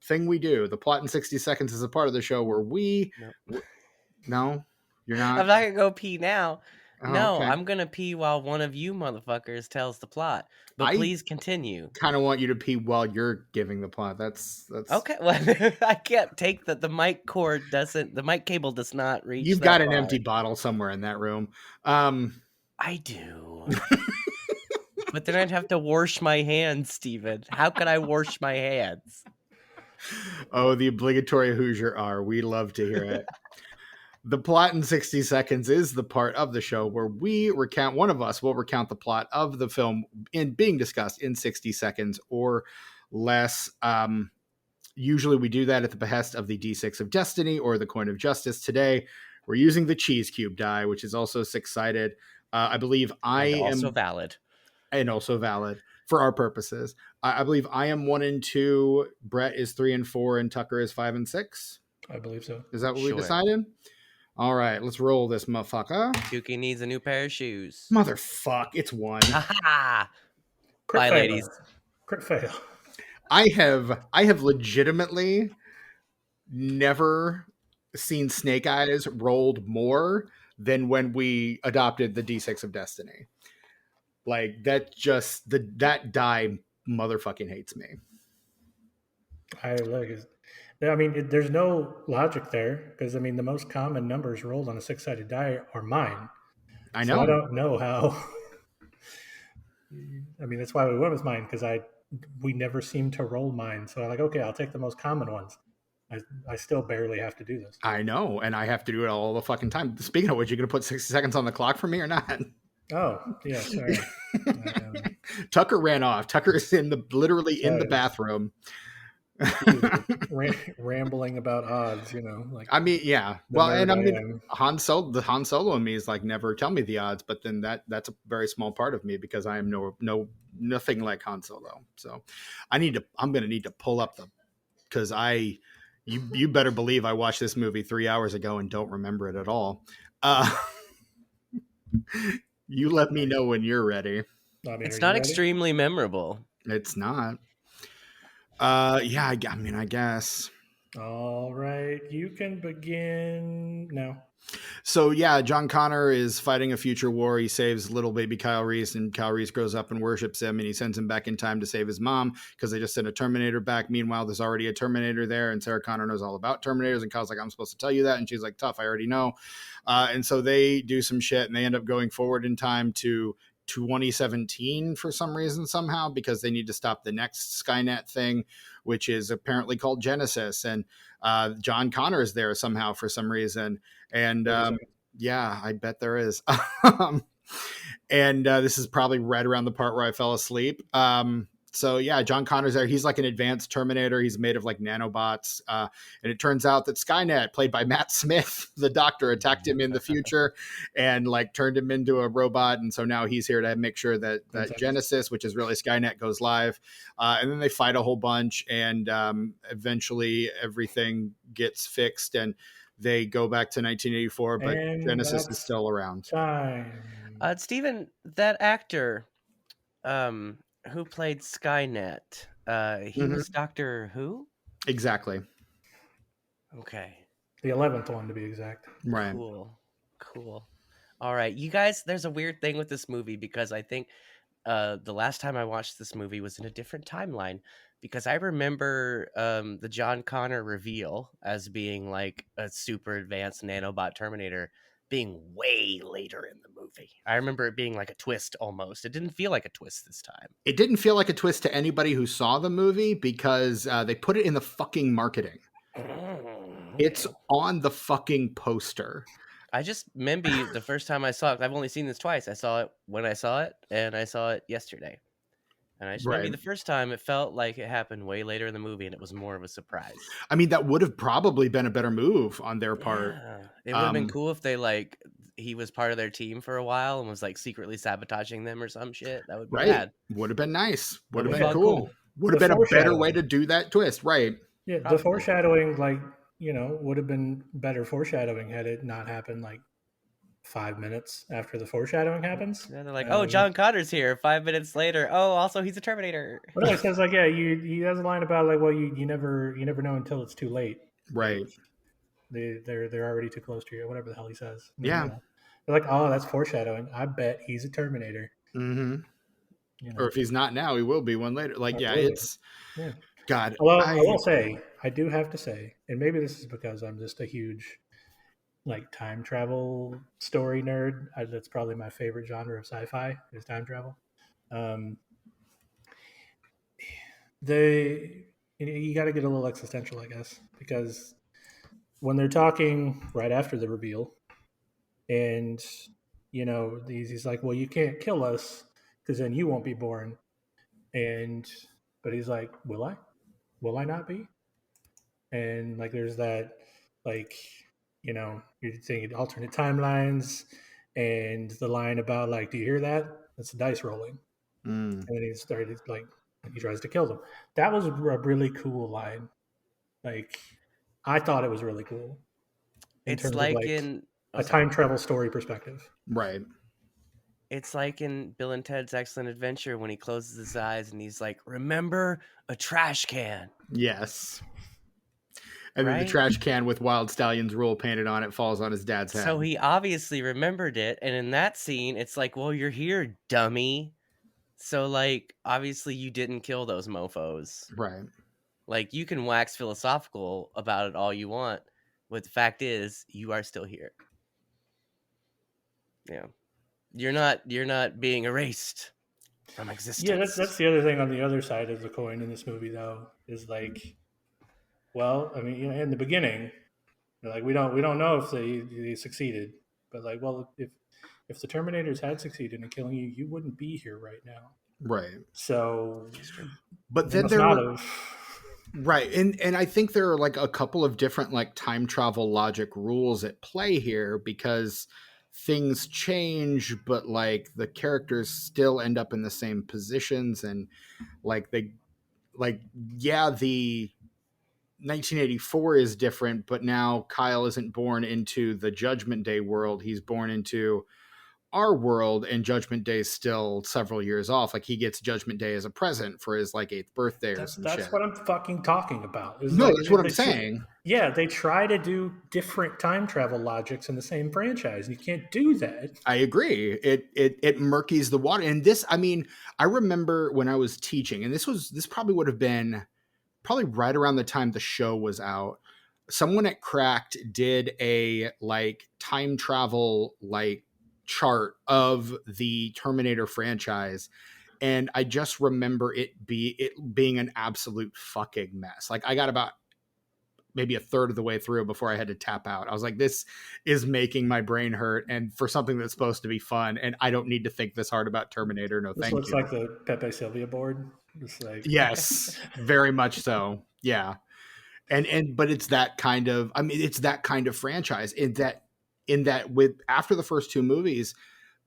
thing we do. The plot in 60 seconds is a part of the show where we. No, you're not. I'm not gonna go pee now. Oh, no, okay. I'm gonna pee while one of you motherfuckers tells the plot. But please continue. Kind of want you to pee while you're giving the plot. That's okay. Well, I can't take that. The mic cord doesn't. The mic cable does not reach. You've got an empty bottle somewhere in that room. I do. But then I'd have to wash my hands, Steven. How could I wash my hands? Oh, the obligatory Hoosier R. We love to hear it. The plot in 60 seconds is the part of the show where one of us will recount the plot of the film in being discussed in 60 seconds or less. Usually we do that at the behest of the D6 of Destiny or the Coin of Justice. Today, we're using the Cheese Cube die, which is also six-sided. I believe and also valid. And also valid for our purposes. I believe I am 1 and 2. Brett is 3 and 4, and Tucker is 5 and 6. I believe so. Is that what we Sure. decided? All right, let's roll this motherfucker. Tukey needs a new pair of shoes. Motherfuck, it's 1. Ha Crit Bye, fail. ladies. Crit fail. I have legitimately never seen Snake Eyes rolled more than when we adopted the D6 of Destiny. Like that that die motherfucking hates me. I like it. I mean, there's no logic there because I mean, the most common numbers rolled on a six-sided die are mine. I know. So I don't know how. I mean, that's why we went with mine because we never seem to roll mine. So I'm like, okay, I'll take the most common ones. I still barely have to do this. I know, and I have to do it all the fucking time. Speaking of which, you gonna put 60 seconds on the clock for me or not? Oh, yeah, sorry. Tucker ran off. Tucker is literally in the bathroom. Rambling about odds, you know. Like I mean, yeah. Well, and I mean, the Han Solo in me is like never tell me the odds, but then that's a very small part of me because I am nothing like Han Solo. So I'm gonna need to pull up because you better believe I watched this movie 3 hours ago and don't remember it at all. You let me know when you're ready. I mean, it's not extremely memorable. It's not. Yeah, I mean, I guess. All right, you can begin now. So yeah, John Connor is fighting a future war. He saves little baby Kyle Reese, and Kyle Reese grows up and worships him, and he sends him back in time to save his mom because they just sent a Terminator back. Meanwhile, there's already a Terminator there, and Sarah Connor knows all about Terminators, and Kyle's like, I'm supposed to tell you that, and she's like, tough, I already know. And so they do some shit, and they end up going forward in time to 2017 for some reason somehow because they need to stop the next Skynet thing, which is apparently called Genisys, and John Connor is there somehow for some reason, and yeah, I bet there is. And this is probably right around the part where I fell asleep. So yeah, John Connor's there. He's like an advanced Terminator. He's made of like nanobots. And it turns out that Skynet, played by Matt Smith, the doctor, attacked him in the future and like turned him into a robot. And so now he's here to make sure that Genisys, which is really Skynet, goes live. And then they fight a whole bunch, and eventually everything gets fixed, and they go back to 1984, but Genisys is still around. Steven, that actor who played Skynet, he was Doctor Who? Exactly. Okay. The 11th one, to be exact. Right. Cool. All right. You guys, there's a weird thing with this movie because I think the last time I watched this movie was in a different timeline, because I remember the John Connor reveal as being like a super advanced nanobot Terminator being way later in the movie. I remember it being like a twist almost. It didn't feel like a twist this time. It didn't feel like a twist to anybody who saw the movie because they put it in the fucking marketing. It's on the fucking poster. I just remember the first time I saw it. I've only seen this twice. I saw it when I saw it, and I saw it yesterday. And I just remember the first time it felt like it happened way later in the movie, and it was more of a surprise. I mean, that would have probably been a better move on their part. It would have been cool if they he was part of their team for a while and was like secretly sabotaging them or some shit. That would be bad. Would have been nice. Would have been cool. Would have been a better way to do that twist. Right. Yeah. Probably. The foreshadowing, would have been better foreshadowing had it not happened like 5 minutes after the foreshadowing happens. And they're like, oh, John Connor's here. 5 minutes later. Oh, also he's a Terminator. Well, it says he has a line about you never know until it's too late. Right. They're already too close to you, whatever the hell he says. Yeah. They're like, oh, that's foreshadowing. I bet he's a Terminator. Mm-hmm. Or if he's not now, he will be one later. It's God. Although I will say, I do have to say, and maybe this is because I'm just a huge time travel story nerd. That's probably my favorite genre of sci-fi is time travel. You got to get a little existential, I guess, because when they're talking right after the reveal, and he's like, well, you can't kill us because then you won't be born. But he's like, will I not be? And like there's that, like, you're thinking alternate timelines, and the line about like, do you hear that? That's the dice rolling. And then he started like, he tries to kill them. That was a really cool line. Like, I thought it was really cool in It's terms of like like in a time travel story perspective. Right. It's like in Bill and Ted's Excellent Adventure when he closes his eyes and he's like, remember a trash can. Yes. And then the Right? trash can with Wild Stallion's rule painted on it falls on his dad's head. So he obviously remembered it. And in that scene, it's like, well, you're here, dummy. So, like, obviously you didn't kill those mofos. Right. Like, you can wax philosophical about it all you want, but the fact is, you are still here. Yeah. You're not being erased from existence. Yeah, that's the other thing on the other side of the coin in this movie, though, is like, well, I mean, in the beginning, they're like, we don't know if they succeeded, but like, well, if the Terminators had succeeded in killing you, you wouldn't be here right now. Right. So, but then there not have. Right. And I think there are like a couple of different like time travel logic rules at play here, because things change, but like the characters still end up in the same positions, and like the 1984 is different, but now Kyle isn't born into the Judgment Day world. He's born into our world, and Judgment Day is still several years off. Like, he gets Judgment Day as a present for his like 8th birthday or some shit. That's what I'm fucking talking about. No, that's what I'm saying. Yeah, they try to do different time travel logics in the same franchise, and you can't do that. I agree. It murkies the water. And this, I mean, I remember when I was teaching, and this probably would have been probably right around the time the show was out. Someone at Cracked did a like time travel like chart of the Terminator franchise, and I just remember it being an absolute fucking mess. Like, I got about maybe a third of the way through before I had to tap out. I was like, this is making my brain hurt, and for something that's supposed to be fun, and I don't need to think this hard about Terminator. No, thank you. This looks like the Pepe Sylvia board. Just like, yes, very much so. Yeah. But it's that kind of, I mean, it's that kind of franchise in that with after the first two movies,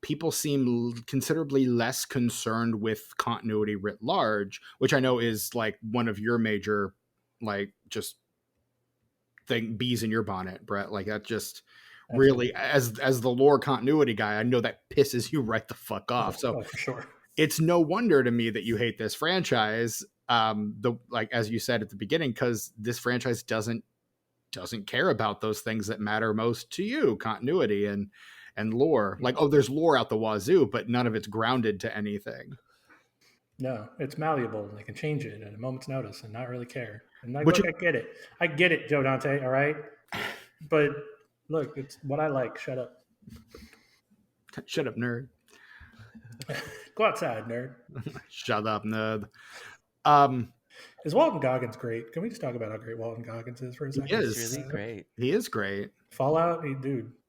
people seem considerably less concerned with continuity writ large, which I know is like one of your major, like, just bees in your bonnet, Brett. Like, that just really, as the lore continuity guy, I know that pisses you right the fuck off. So for sure, it's no wonder to me that you hate this franchise. Like, as you said at the beginning, because this franchise doesn't care about those things that matter most to you, continuity and lore. Like, oh, there's lore out the wazoo, but none of it's grounded to anything. No, it's malleable, and they can change it at a moment's notice and not really care. And like, look, I get it, Joe Dante. All right, but look, it's what I like. Shut up. Shut up, nerd. Go outside, nerd. Shut up, nerd. Is Walton Goggins great? Can we just talk about how great Walton Goggins is for a second? He's really great. He is great. Fallout.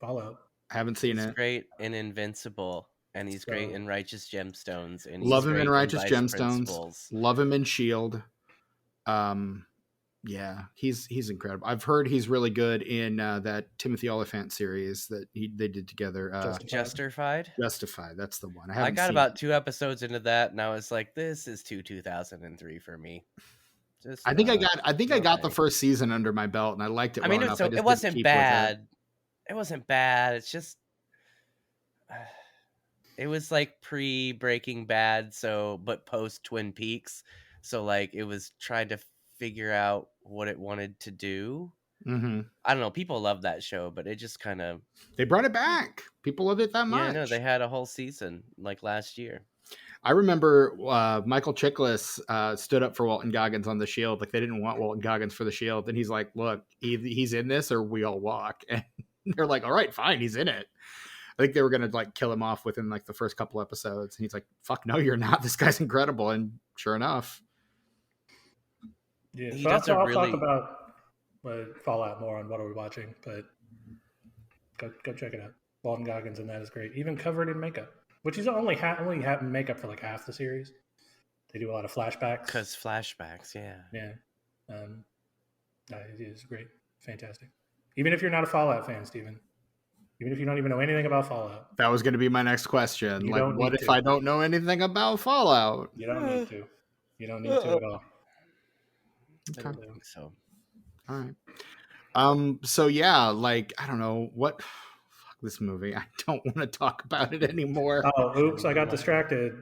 Fallout. Haven't seen it. He's great in Invincible, and he's great in Righteous Gemstones. And love him in Righteous Gemstones. Love him in S.H.I.E.L.D. Yeah, he's incredible. I've heard he's really good in that Timothy Olyphant series that they did together. Justified. That's the one. I got about 2 episodes into that, and I was like, "This is 2003 for me." I think I got the first season under my belt, and I liked it. I mean, it wasn't bad. It wasn't bad. It's just it was like pre-Breaking Bad, but post Twin Peaks. So like it was trying to figure out what it wanted to do. Mm-hmm. I don't know. People love that show, but it just kind of they brought it back. People love it that much. Yeah, no, they had a whole season like last year. I remember Michael Chiklis stood up for Walton Goggins on the S.H.I.E.L.D. Like, they didn't want Walton Goggins for the S.H.I.E.L.D. And he's like, look, he's in this or we all walk. And they're like, all right, fine, he's in it. I think they were going to like kill him off within like the first couple episodes. And he's like, fuck no, you're not. This guy's incredible. And sure enough. Yeah, so I'll talk about Fallout more on What Are We Watching, but go check it out. Walton Goggins and that is great, even covered in makeup, which he's only having makeup for like half the series. They do a lot of flashbacks. Because flashbacks, yeah. Yeah. It is great. Fantastic. Even if you're not a Fallout fan, Steven, even if you don't even know anything about Fallout. That was going to be my next question. You like, don't what need if to. I don't know anything about Fallout? You don't need to. You don't need to at all. I don't think so. All right. So yeah, like, I don't know what. Fuck this movie. I don't want to talk about it anymore. Oh, oops! I got distracted.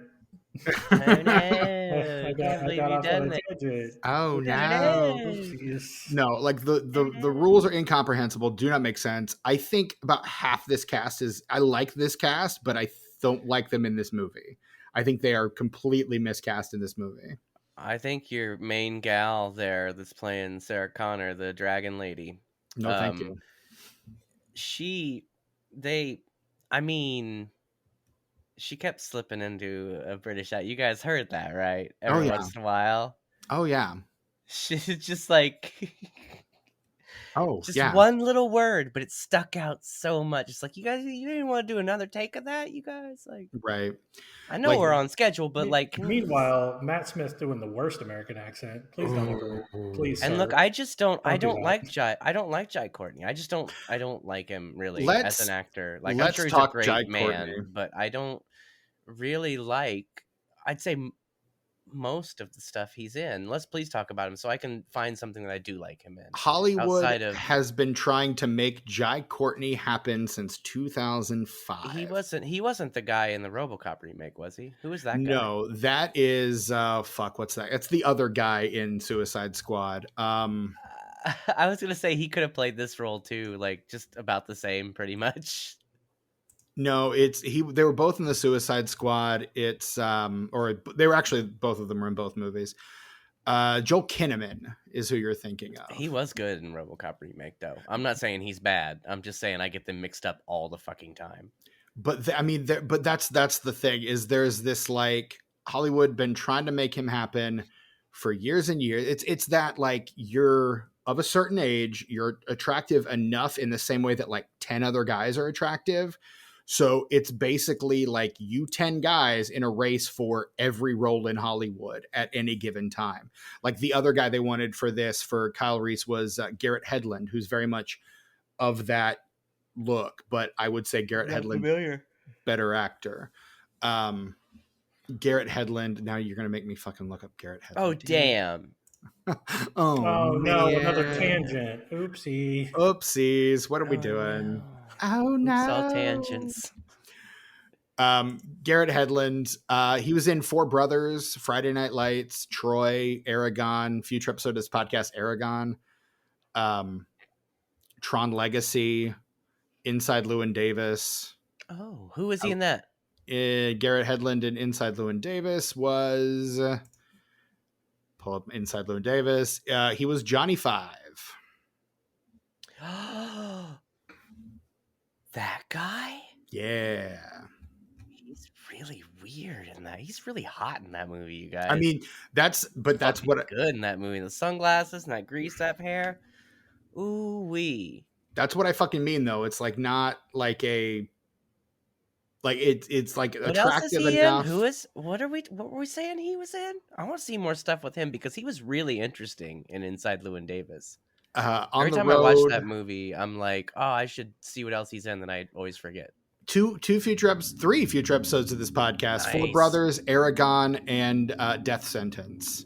Oh no! I got off on a tangent. Oh no! Oopsies. No, like the rules are incomprehensible. Do not make sense. I think about half this cast is. I like this cast, but I don't like them in this movie. I think they are completely miscast in this movie. I think your main gal there that's playing Sarah Connor, the dragon lady. No, thank you. She kept slipping into a British accent. You guys heard that, right? Every once in a while. Oh yeah. She's just like one little word, but it stuck out so much. It's like, you guys, you didn't want to do another take of that, you guys? Like, right. I know we're on schedule, but like, meanwhile, Matt Smith doing the worst American accent. Please don't ever, please. And sir, look, I don't like Jai Courtney. I don't like him really as an actor. Like, I'm let's sure he's a talk great Jai man, Courtney. but I don't really like. I'd say most of the stuff he's in. Let's please talk about him so I can find something that I do like him in. Hollywood has been trying to make Jai Courtney happen since 2005. He wasn't the guy in the RoboCop remake, was he? Who was that guy? No, that is what's that? It's the other guy in Suicide Squad. I was gonna say he could have played this role too, like just about the same, pretty much. No, they were both in the Suicide Squad. It's or they were actually, both of them were in both movies. Joel Kinnaman is who you're thinking of. He was good in RoboCop remake, though. I'm not saying he's bad. I'm just saying I get them mixed up all the fucking time. But but that's the thing, is there's this, like, Hollywood been trying to make him happen for years and years. It's that, like, you're of a certain age, you're attractive enough in the same way that like 10 other guys are attractive. So it's basically like you 10 guys in a race for every role in Hollywood at any given time. Like, the other guy they wanted for Kyle Reese was Garrett Hedlund, who's very much of that look, but I would say Garrett Hedlund, better actor. Garrett Hedlund. Now you're going to make me fucking look up Garrett Hedlund. Oh, damn. Oh no, another tangent. Oopsies. What are we doing? No. Oh no. It's all tangents. Garrett Hedlund, he was in Four Brothers, Friday Night Lights, Troy, Aragon, future episode of this podcast, Aragon, Tron Legacy, Inside Llewyn Davis. Oh, who was he in that? Garrett Hedlund in Inside Llewyn Davis was... pull up Inside Llewyn Davis. He was Johnny Five. That guy? Yeah. He's really weird in that. He's really hot in that movie, you guys. I mean, that's what good in that movie. The sunglasses and that greased up hair. Ooh wee. That's what I fucking mean, though. It's like not like a it's like what attractive else is he enough. In? What were we saying he was in? I want to see more stuff with him because he was really interesting in Inside Llewyn Davis. Every time I watch that movie, I'm like, oh, I should see what else he's in, then I always forget. Three future episodes of this podcast. Nice. Four Brothers, Aragon, and Death Sentence.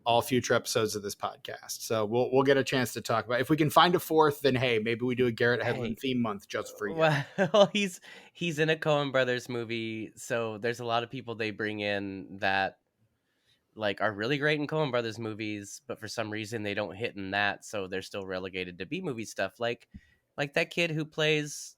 All future episodes of this podcast. So we'll get a chance to talk about it. If we can find a fourth, then hey, maybe we do a Garrett Hedlund theme month just for you. Well, he's in a Coen Brothers movie, so there's a lot of people they bring in that like are really great in Coen Brothers movies, but for some reason they don't hit in that, so they're still relegated to B-movie stuff. Like that kid who plays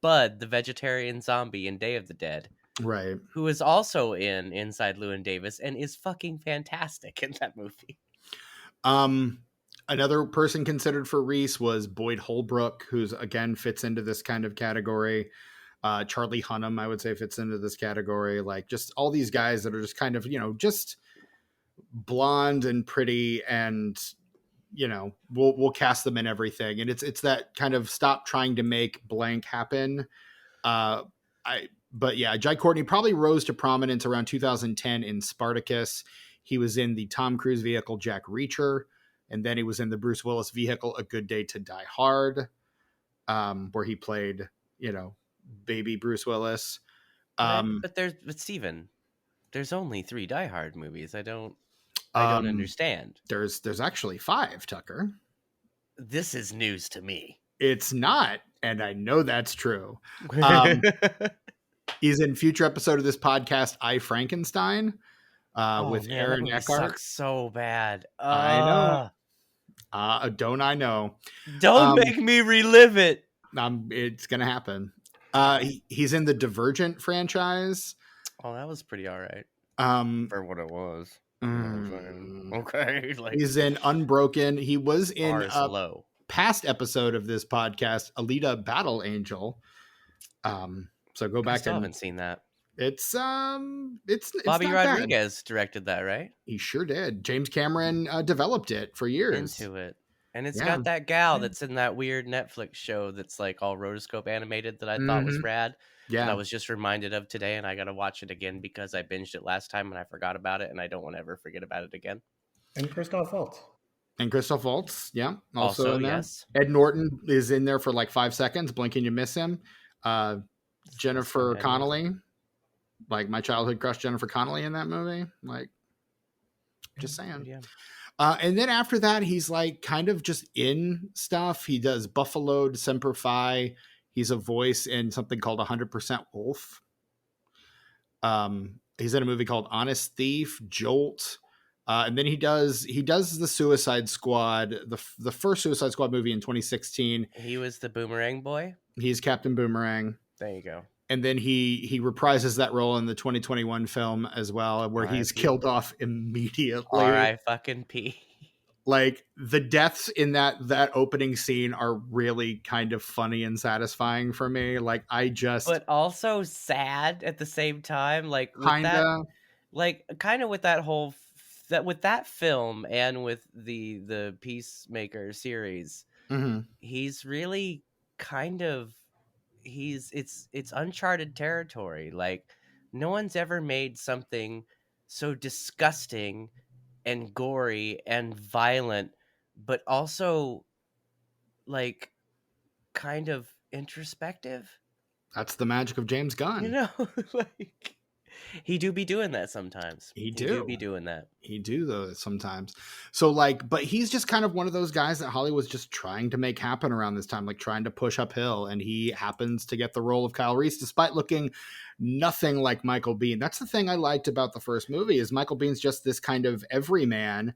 Bud, the vegetarian zombie in Day of the Dead. Right. Who is also in Inside Llewyn Davis and is fucking fantastic in that movie. Another person considered for Reese was Boyd Holbrook, who's again fits into this kind of category. Charlie Hunnam, I would say, fits into this category. Like, just all these guys that are just kind of, just blonde and pretty and we'll cast them in everything. And it's that kind of stop trying to make blank happen. But yeah, Jai Courtney probably rose to prominence around 2010 in Spartacus. He was in the Tom Cruise vehicle Jack Reacher, and then he was in the Bruce Willis vehicle A Good Day to Die Hard, where he played, baby Bruce Willis. But Steven, there's only 3 Die Hard movies. I don't understand. There's actually 5, Tucker. This is news to me. It's not, and I know that's true. He's in future episode of this podcast, I, Frankenstein, with Aaron Eckhart. Sucks so bad. I know. Don't I know? Don't make me relive it. It's gonna happen. He's in the Divergent franchise. Oh, that was pretty all right. For what it was. Okay. He's in Unbroken. He was in a past episode of this podcast, Alita Battle Angel. So go back. I still haven't seen that. It's Bobby Rodriguez directed that, right? He sure did. James Cameron developed it for years. Into it. And it's got that gal that's in that weird Netflix show that's like all rotoscope animated that I thought was rad. Yeah. And I was just reminded of today, and I got to watch it again because I binged it last time and I forgot about it, and I don't want to ever forget about it again. And Christoph Waltz. Yeah. Also in there. Yes. Ed Norton is in there for like 5 seconds. Blink and you miss him. Jennifer Connelly. Like my childhood crush, Jennifer Connelly, in that movie. Like, just saying. Yeah. And then after that, he's like kind of just in stuff. He does Buffalo, Semper Fi. He's a voice in something called 100% Wolf. He's in a movie called Honest Thief, Jolt. And then he does the Suicide Squad, the first Suicide Squad movie in 2016. He was the Boomerang Boy. He's Captain Boomerang. There you go. And then he reprises that role in the 2021 film as well, where he's killed off immediately. R.I.P. Like the deaths in that opening scene are really kind of funny and satisfying for me. Like but also sad at the same time. Like kind of with that whole with that film and with the Peacemaker series, he's really kind of. It's uncharted territory. Like no one's ever made something so disgusting and gory and violent, but also like kind of introspective. That's the magic of James Gunn. Like he do be doing that sometimes. He do be doing that. He do though sometimes. So like, but he's just kind of one of those guys that Hollywood's just trying to make happen around this time, like trying to push uphill. And he happens to get the role of Kyle Reese, despite looking nothing like Michael Biehn. That's the thing I liked about the first movie is Michael Bihn's just this kind of everyman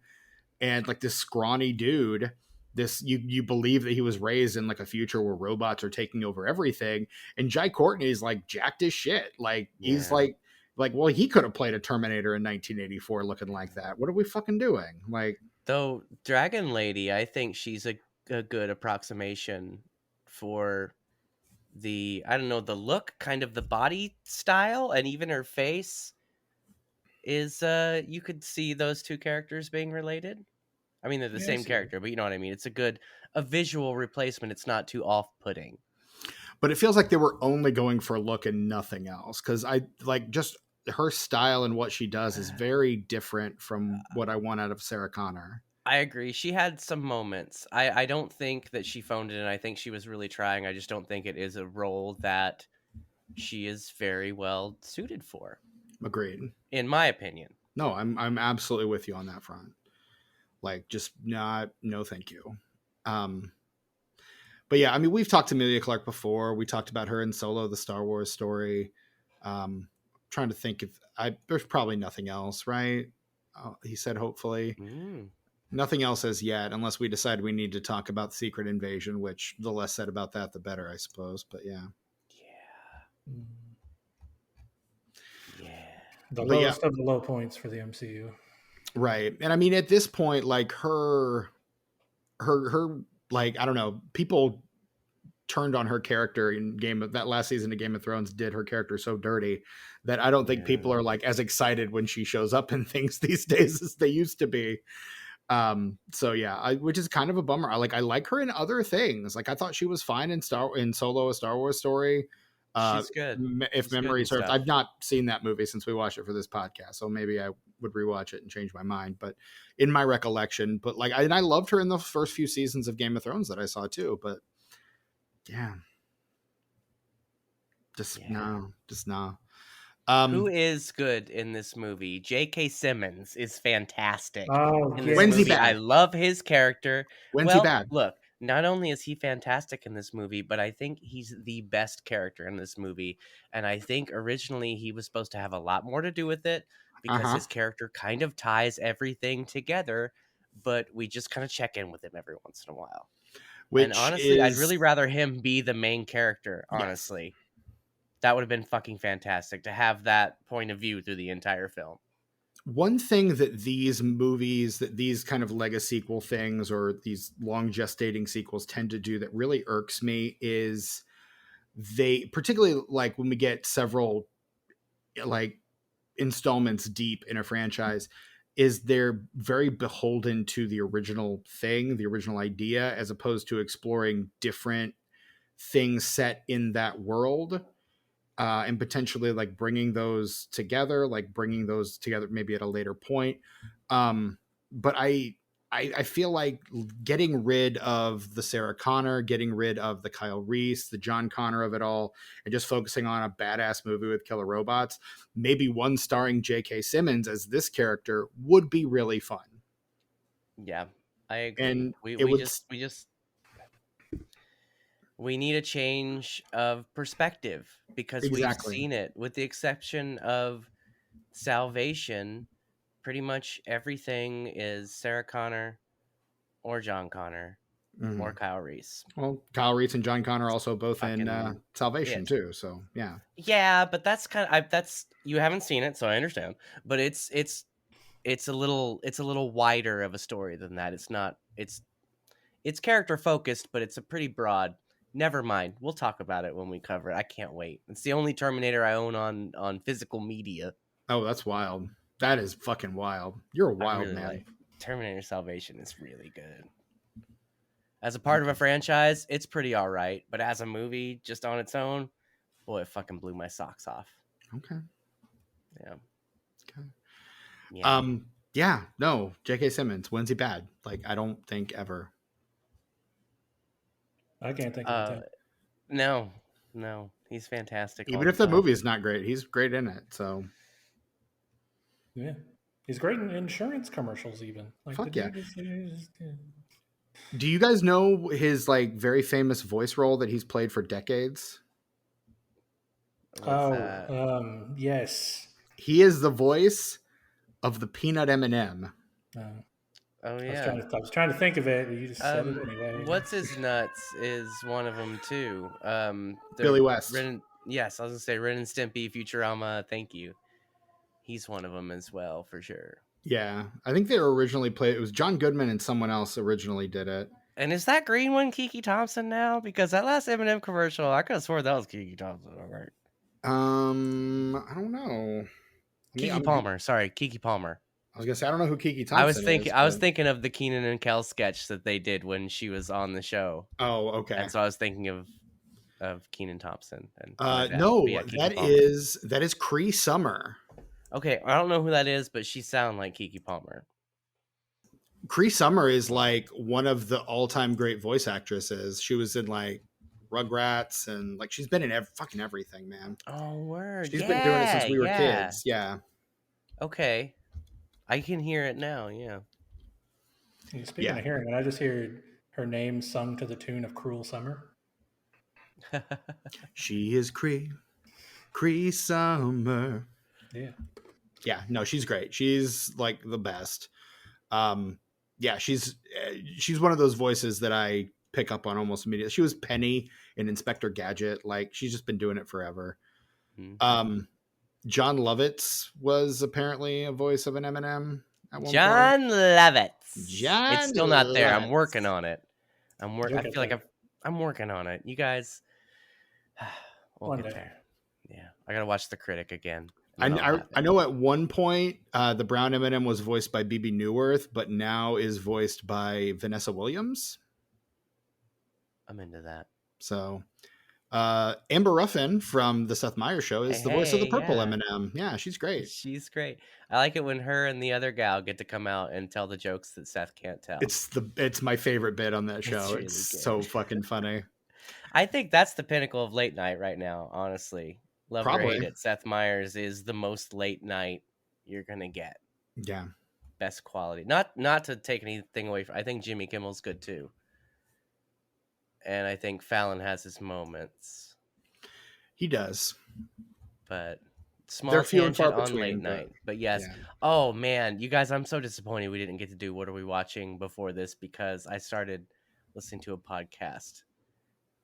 and like this scrawny dude. This you believe that he was raised in like a future where robots are taking over everything. And Jai Courtney is like jacked as shit. Like he's like, well, he could have played a Terminator in 1984 looking like that. What are we fucking doing? Like, though, Dragon Lady, I think she's a good approximation for the look, kind of the body style, and even her face is, you could see those two characters being related. I mean, they're the same character, but you know what I mean? It's a visual replacement. It's not too off-putting. But it feels like they were only going for a look and nothing else. Because I like just her style and what she does is very different from what I want out of Sarah Connor. I agree. She had some moments. I don't think that she phoned it in. I think she was really trying. I just don't think it is a role that she is very well suited for. Agreed. In my opinion. No, I'm absolutely with you on that front. Like, just no, thank you. But yeah, I mean, we've talked to Emilia Clarke before. We talked about her in Solo, the Star Wars story. Trying to think if there's probably nothing else, right? He said, hopefully. Nothing else as yet, unless we decide we need to talk about Secret Invasion, which the less said about that, the better, I suppose. But yeah. The lowest of the low points for the MCU. Right. And I mean, at this point, like her, like, I don't know, people turned on her character in that last season of Game of Thrones did her character so dirty that I don't think people are like as excited when she shows up in things these days as they used to be. So yeah, which is kind of a bummer. I like her in other things. Like I thought she was fine in Solo, a Star Wars story. She's good. If She's good memory and serves, stuff. I've not seen that movie since we watched it for this podcast, so maybe I would rewatch it and change my mind. But in my recollection, but like, I loved her in the first few seasons of Game of Thrones that I saw too. But yeah, just no. Who is good in this movie? J.K. Simmons is fantastic Oh, in this When's he movie. I bad? love his character. When's he bad? Look, not only is he fantastic in this movie, but I think he's the best character in this movie. And I think originally he was supposed to have a lot more to do with it because his character kind of ties everything together, but we just kind of check in with him every once in a while. And honestly, I'd really rather him be the main character, honestly. Yes. That would have been fucking fantastic to have that point of view through the entire film. One thing that these movies, that these kind of Lego sequel things or these long gestating sequels tend to do that really irks me is they, particularly like when we get several like installments deep in a franchise, is they're very beholden to the original thing, the original idea, as opposed to exploring different things set in that world. And potentially like bringing those together maybe at a later point. But I feel like getting rid of the Sarah Connor, getting rid of the Kyle Reese, the John Connor of it all, and just focusing on a badass movie with killer robots, maybe one starring J.K. Simmons as this character would be really fun. Yeah, I agree. And we need a change of perspective because we've seen it, with the exception of Salvation. Pretty much everything is Sarah Connor or John Connor or Kyle Reese. Well, Kyle Reese and John Connor also both in Salvation too. So yeah. Yeah, but that's kind of that's you haven't seen it, so I understand. But it's a little wider of a story than that. It's character focused, but it's a pretty broad. Never mind. We'll talk about it when we cover it. I can't wait. It's the only Terminator I own on physical media. Oh, that's wild. That is fucking wild. You're a wild man. Terminator Salvation is really good. As a part of a franchise, it's pretty all right. But as a movie, just on its own, boy, it fucking blew my socks off. Okay. Yeah. Okay. Yeah. Yeah. No. J.K. Simmons. When's he bad? Like, I don't think ever. I can't think of anything. No, he's fantastic. Even if the movie is not great, he's great in it. So, yeah, he's great in insurance commercials. Even like, fuck yeah. Do you guys know his like very famous voice role that he's played for decades? Yes. He is the voice of the Peanut M&M. Oh yeah, I was trying to think of it. You just said it anyway. What's his nuts is one of them too. Billy West. Yes, I was gonna say Ren and Stimpy, Futurama. Thank you. He's one of them as well for sure. Yeah, I think they were originally played. It was John Goodman and someone else originally did it. And is that green one Kiki Thompson now? Because that last M&M commercial, I could have sworn that was Kiki Thompson. All right. I don't know. Kiki Palmer. Sorry, Kiki Palmer. I was gonna say I don't know who Kiki Thompson is. I was thinking of the Keenan and Kel sketch that they did when she was on the show. Oh, okay. And so I was thinking of Keenan Thompson. And no, that is Cree Summer. Okay, I don't know who that is, but she sounds like Kiki Palmer. Cree Summer is like one of the all-time great voice actresses. She was in like Rugrats and like she's been in fucking everything, man. Oh, word! She's been doing it since we were kids. Yeah. Okay, I can hear it now. Yeah. Speaking of hearing, I just hear her name sung to the tune of "Cruel Summer." She is Cree Summer. Yeah. Yeah. No, she's great. She's like the best. Yeah, she's one of those voices that I pick up on almost immediately. She was Penny in Inspector Gadget. Like she's just been doing it forever. Mm-hmm. John Lovitz was apparently a voice of an M&M at one point. Lovitz. It's still not there. I'm working on it. I feel like I'm working on it. You guys, we'll get there. Yeah, I gotta watch The Critic again. when all I happened. know at one point the brown M&M was voiced by BB Newirth, but now is voiced by Vanessa Williams. I'm into that. So Amber Ruffin from the Seth Meyers Show is the voice of the Hey, purple yeah. M&M. Yeah, she's great. She's great. I like it when her and the other gal get to come out and tell the jokes that Seth can't tell. It's my favorite bit on that show. It's It's really so good. fucking funny. I think that's the pinnacle of late night right now, honestly. Love it or hate Probably. it, Seth Meyers is the most late night you're gonna get. Yeah. Best quality. Not to take anything away from. I think Jimmy Kimmel's good too, and I think Fallon has his moments, He does. but They're small few and far tangent on between, late but night. But yes, yeah. oh man, you guys, I'm so disappointed we didn't get to do What Are We Watching before this, because I started listening to a podcast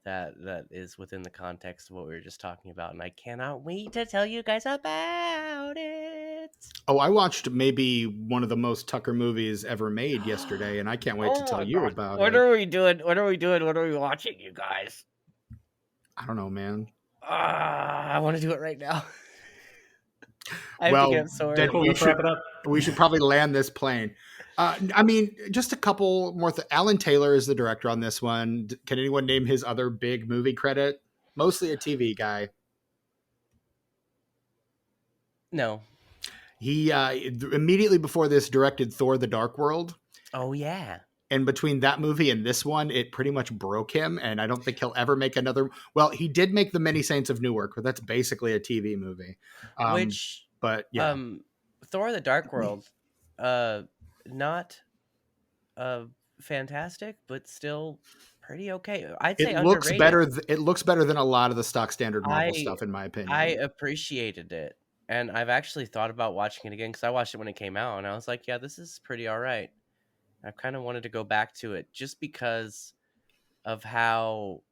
that is within the context of what we were just talking about, and I cannot wait to tell you guys about it. Oh, I watched maybe one of the most Tucker movies ever made yesterday, and I can't wait to Oh tell my you gosh. about What it. are we doing? What are we doing? What are we watching, you guys? I don't know, man. I want to do it right now. I have to Well, get sorted. then Cool, let's wrap it up. we should probably land this plane. I mean, just a couple more. Alan Taylor is the director on this one. Can anyone name his other big movie credit? Mostly a TV guy. No. He immediately before this directed Thor: The Dark World. Oh yeah. And between that movie and this one, it pretty much broke him. And I don't think he'll ever make another. Well, he did make The Many Saints of Newark, but that's basically a TV movie. Which But yeah, Thor: The Dark World, not fantastic, but still pretty okay. I'd say it looks underrated. better. It looks better than a lot of the stock standard Marvel I stuff, in my opinion. I appreciated it, and I've actually thought about watching it again because I watched it when it came out, and I was like, yeah, this is pretty all right. I kind of wanted to go back to it just because of how.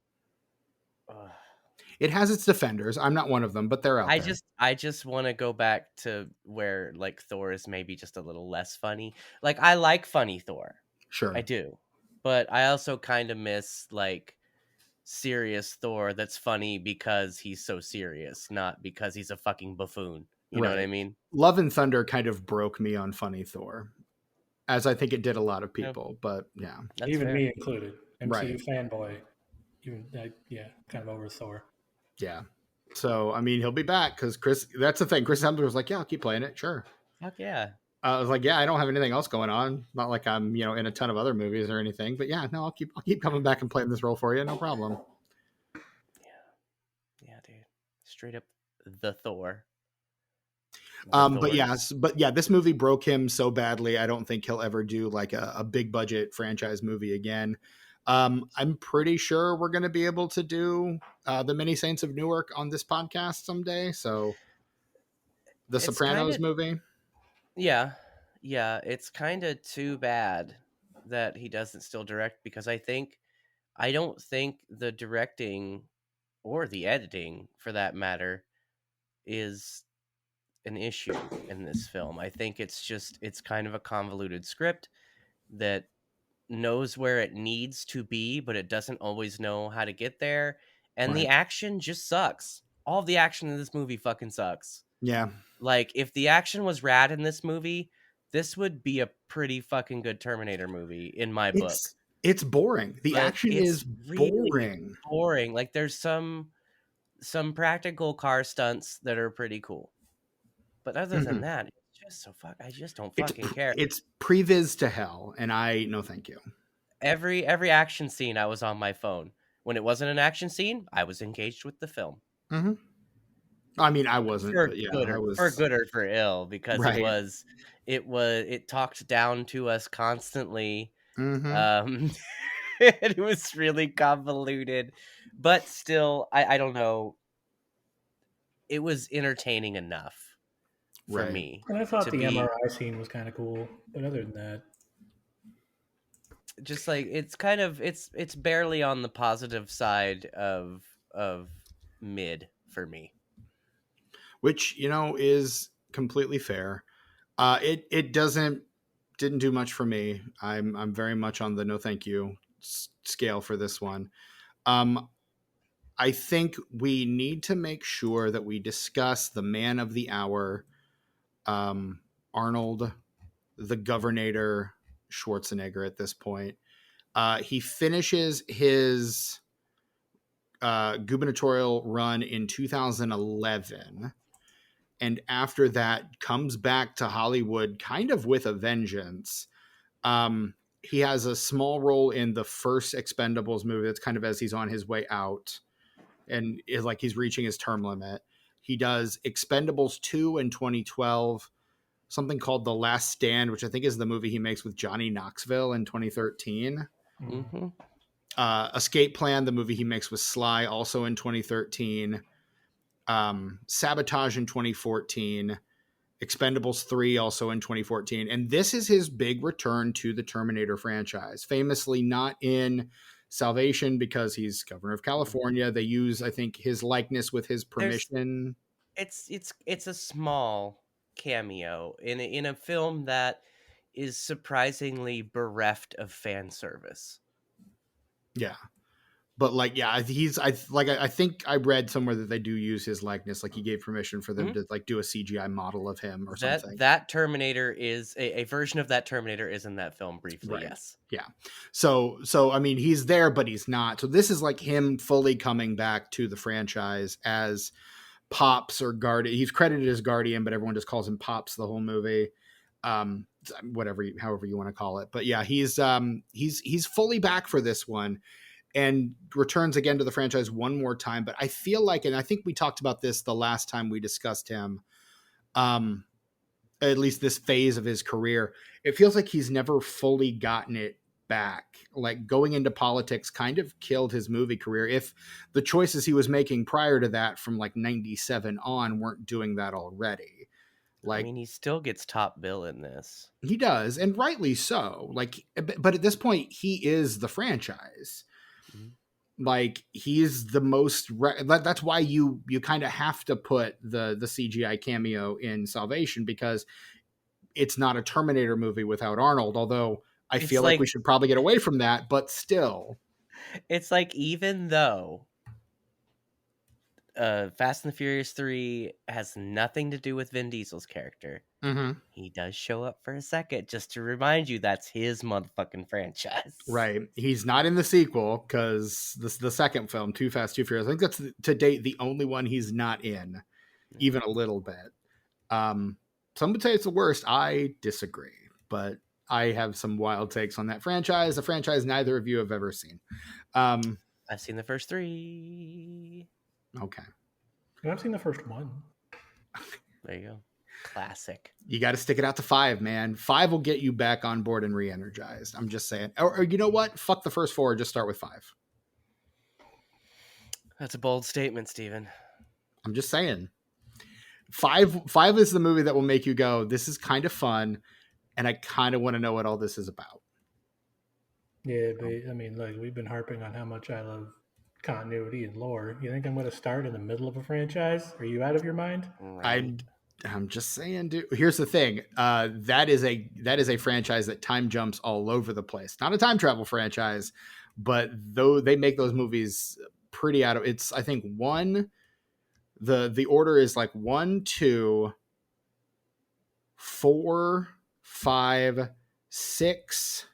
It has its defenders. I'm not one of them, but they're out there. I just want to go back to where like Thor is maybe just a little less funny. Like I like funny Thor. Sure. I do. But I also kind of miss like serious Thor that's funny because he's so serious, not because he's a fucking buffoon. You know what I mean? Love and Thunder kind of broke me on funny Thor, as I think it did a lot of people. But yeah, That's even fair. me included, MCU Right. fanboy. Even yeah, kind of over Thor. Yeah. So I mean, he'll be back because Chris. That's the thing. Chris Hemsworth was like, "Yeah, I'll keep playing it. Sure." Fuck yeah. I was like, "Yeah, I don't have anything else going on. Not like I'm, in a ton of other movies or anything. But yeah, no, I'll keep coming back and playing this role for you. No problem." Yeah, dude. Straight up the Thor. But yeah, this movie broke him so badly. I don't think he'll ever do like a big budget franchise movie again. I'm pretty sure we're going to be able to do The Many Saints of Newark on this podcast someday. So the Sopranos movie. Yeah. Yeah. It's kind of too bad that he doesn't still direct because I don't think the directing or the editing for that matter is an issue in this film. I think it's kind of a convoluted script that knows where it needs to be, but it doesn't always know how to get there. And the action just sucks. All of the action in this movie fucking sucks. Yeah. Like, if the action was rad in this movie, this would be a pretty fucking good Terminator movie in my book. It's boring. The action is really boring. Boring. Like, there's some practical car stunts that are pretty cool. But other than that, it's just so I just don't fucking care. It's previs to hell, and no thank you. Every action scene, I was on my phone. When it wasn't an action scene, I was engaged with the film. Mm-hmm. I mean, I wasn't, for but yeah, good, I was for good or for ill, because it talked down to us constantly. Mm-hmm. It was really convoluted, but still, I don't know. It was entertaining enough for me. And I thought the MRI scene was kind of cool, but other than that, just like it's kind of it's barely on the positive side of mid for me, which is completely fair. It didn't do much for me. I'm very much on the no thank you scale for this one. I think we need to make sure that we discuss the man of the hour, Arnold, the Governator Schwarzenegger at this point. He finishes his gubernatorial run in 2011. And after that comes back to Hollywood kind of with a vengeance. He has a small role in the first Expendables movie. That's kind of as he's on his way out and is like he's reaching his term limit. He does Expendables 2 in 2012, something called The Last Stand, which I think is the movie he makes with Johnny Knoxville in 2013. Mm-hmm. Escape Plan, the movie he makes with Sly, also in 2013. Sabotage in 2014. Expendables 3 also in 2014. And this is his big return to the Terminator franchise. Famously not in Salvation because he's governor of California. They use, I think, his likeness with his permission. It's a small cameo in a film that is surprisingly bereft of fan service. Yeah. But like, yeah, I think I read somewhere that they do use his likeness. Like he gave permission for them to like do a CGI model of him or something. That Terminator is a version of that Terminator is in that film briefly. Right. Yes. Yeah. So, I mean, he's there, but he's not. So this is like him fully coming back to the franchise as Pops or Guardian. He's credited as Guardian, but everyone just calls him Pops the whole movie. However you want to call it. But yeah, he's fully back for this one. And returns again to the franchise one more time. But I feel like, and I think we talked about this the last time we discussed him, at least this phase of his career, it feels like he's never fully gotten it back. Like going into politics kind of killed his movie career. If the choices he was making prior to that from like 97 on weren't doing that already. Like, I mean, he still gets top bill in this. He does, and rightly so. Like, but at this point, he is the franchise. Like he's the most that's why you kind of have to put the CGI cameo in Salvation, because it's not a Terminator movie without Arnold, although I feel like we should probably get away from that, but still it's like, even though Fast and the Furious 3 has nothing to do with Vin Diesel's character, he does show up for a second just to remind you that's his motherfucking franchise. Right. He's not in the sequel because the second film, Too Fast, Too Furious, I think that's to date the only one he's not in, even a little bit. Some would say it's the worst. I disagree, but I have some wild takes on that franchise, a franchise neither of you have ever seen. I've seen the first 3. Okay. And I've seen the first one. There you go. Classic. You got to stick it out to 5, man. 5 will get you back on board and re-energized. I'm just saying. Or you know what? Fuck the first 4. Just start with 5. That's a bold statement, Steven. I'm just saying. 5 is the movie that will make you go, this is kind of fun, and I kind of want to know what all this is about. Yeah, but I mean, like, we've been harping on how much I love continuity and lore. You think I'm going to start in the middle of a franchise? Are you out of your mind? Right. I'm just saying, dude. Here's the thing. That is a franchise that time jumps all over the place. Not a time travel franchise, but though they make those movies pretty out of it's. I think 1. The order is like 1, 2, 4, 5, 6,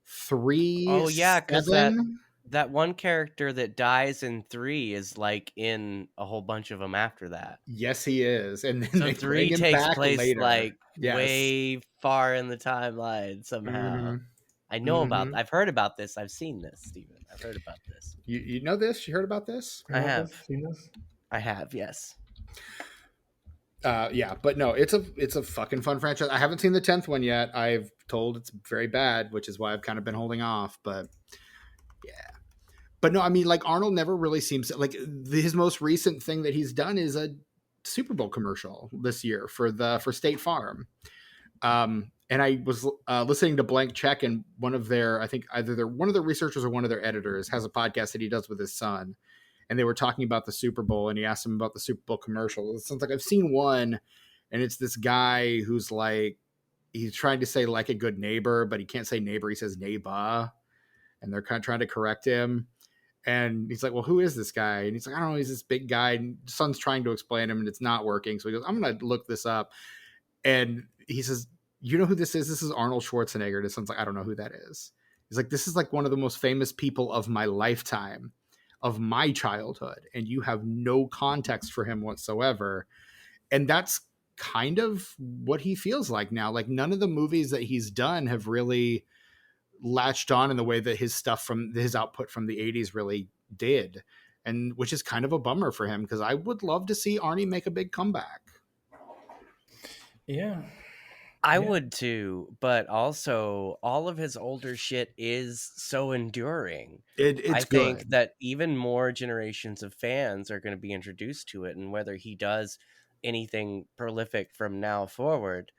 3. Oh yeah, because 7. That one character that dies in 3 is like in a whole bunch of them after that. Yes, he is. And then so 3 takes place later. Like way far in the timeline somehow. I know about. I've heard about this. I've seen this, Steven. I've heard about this. You know this? You heard about this? I have seen this. I have, yes. Yeah, but no, it's a fucking fun franchise. I haven't seen the 10th one yet. I've told it's very bad, which is why I've kind of been holding off. But yeah. But no, I mean, like Arnold never really seems like his most recent thing that he's done is a Super Bowl commercial this year for State Farm. And I was listening to Blank Check, and one of their, I think either one of their researchers or one of their editors has a podcast that he does with his son. And they were talking about the Super Bowl, and he asked him about the Super Bowl commercial. It sounds like I've seen one, and it's this guy who's like, he's trying to say like a good neighbor, but he can't say neighbor. He says neighbor, and they're kind of trying to correct him. And he's like, well, who is this guy? And he's like, I don't know. He's this big guy. And Son's trying to explain him, and it's not working. So he goes, I'm going to look this up. And he says, you know who this is? This is Arnold Schwarzenegger. And his son's like, I don't know who that is. He's like, this is like one of the most famous people of my lifetime, of my childhood. And you have no context for him whatsoever. And that's kind of what he feels like now. Like none of the movies that he's done have really latched on in the way that his stuff from his output from the 80s really did, and which is kind of a bummer for him because I would love to see Arnie make a big comeback. I would too, but also all of his older shit is so enduring. It's think good. that even more generations of fans are going to be introduced to it, and whether he does anything prolific from now forward,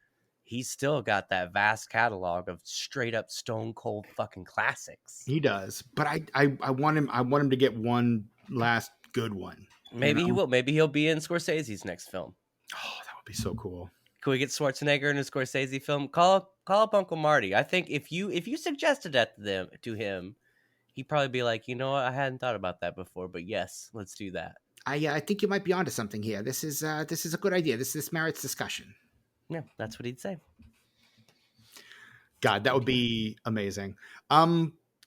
he's still got that vast catalog of straight up stone cold fucking classics. He does, but I want him to get one last good one. Maybe he will. Maybe he'll be in Scorsese's next film. Oh, that would be so cool. Could we get Schwarzenegger in a Scorsese film? Call up Uncle Marty. I think if you suggested that to him, he'd probably be like, you know what, I hadn't thought about that before, but yes, let's do that. I think you might be onto something here. This is a good idea. This merits discussion. Yeah, that's what he'd say. God, that would be amazing.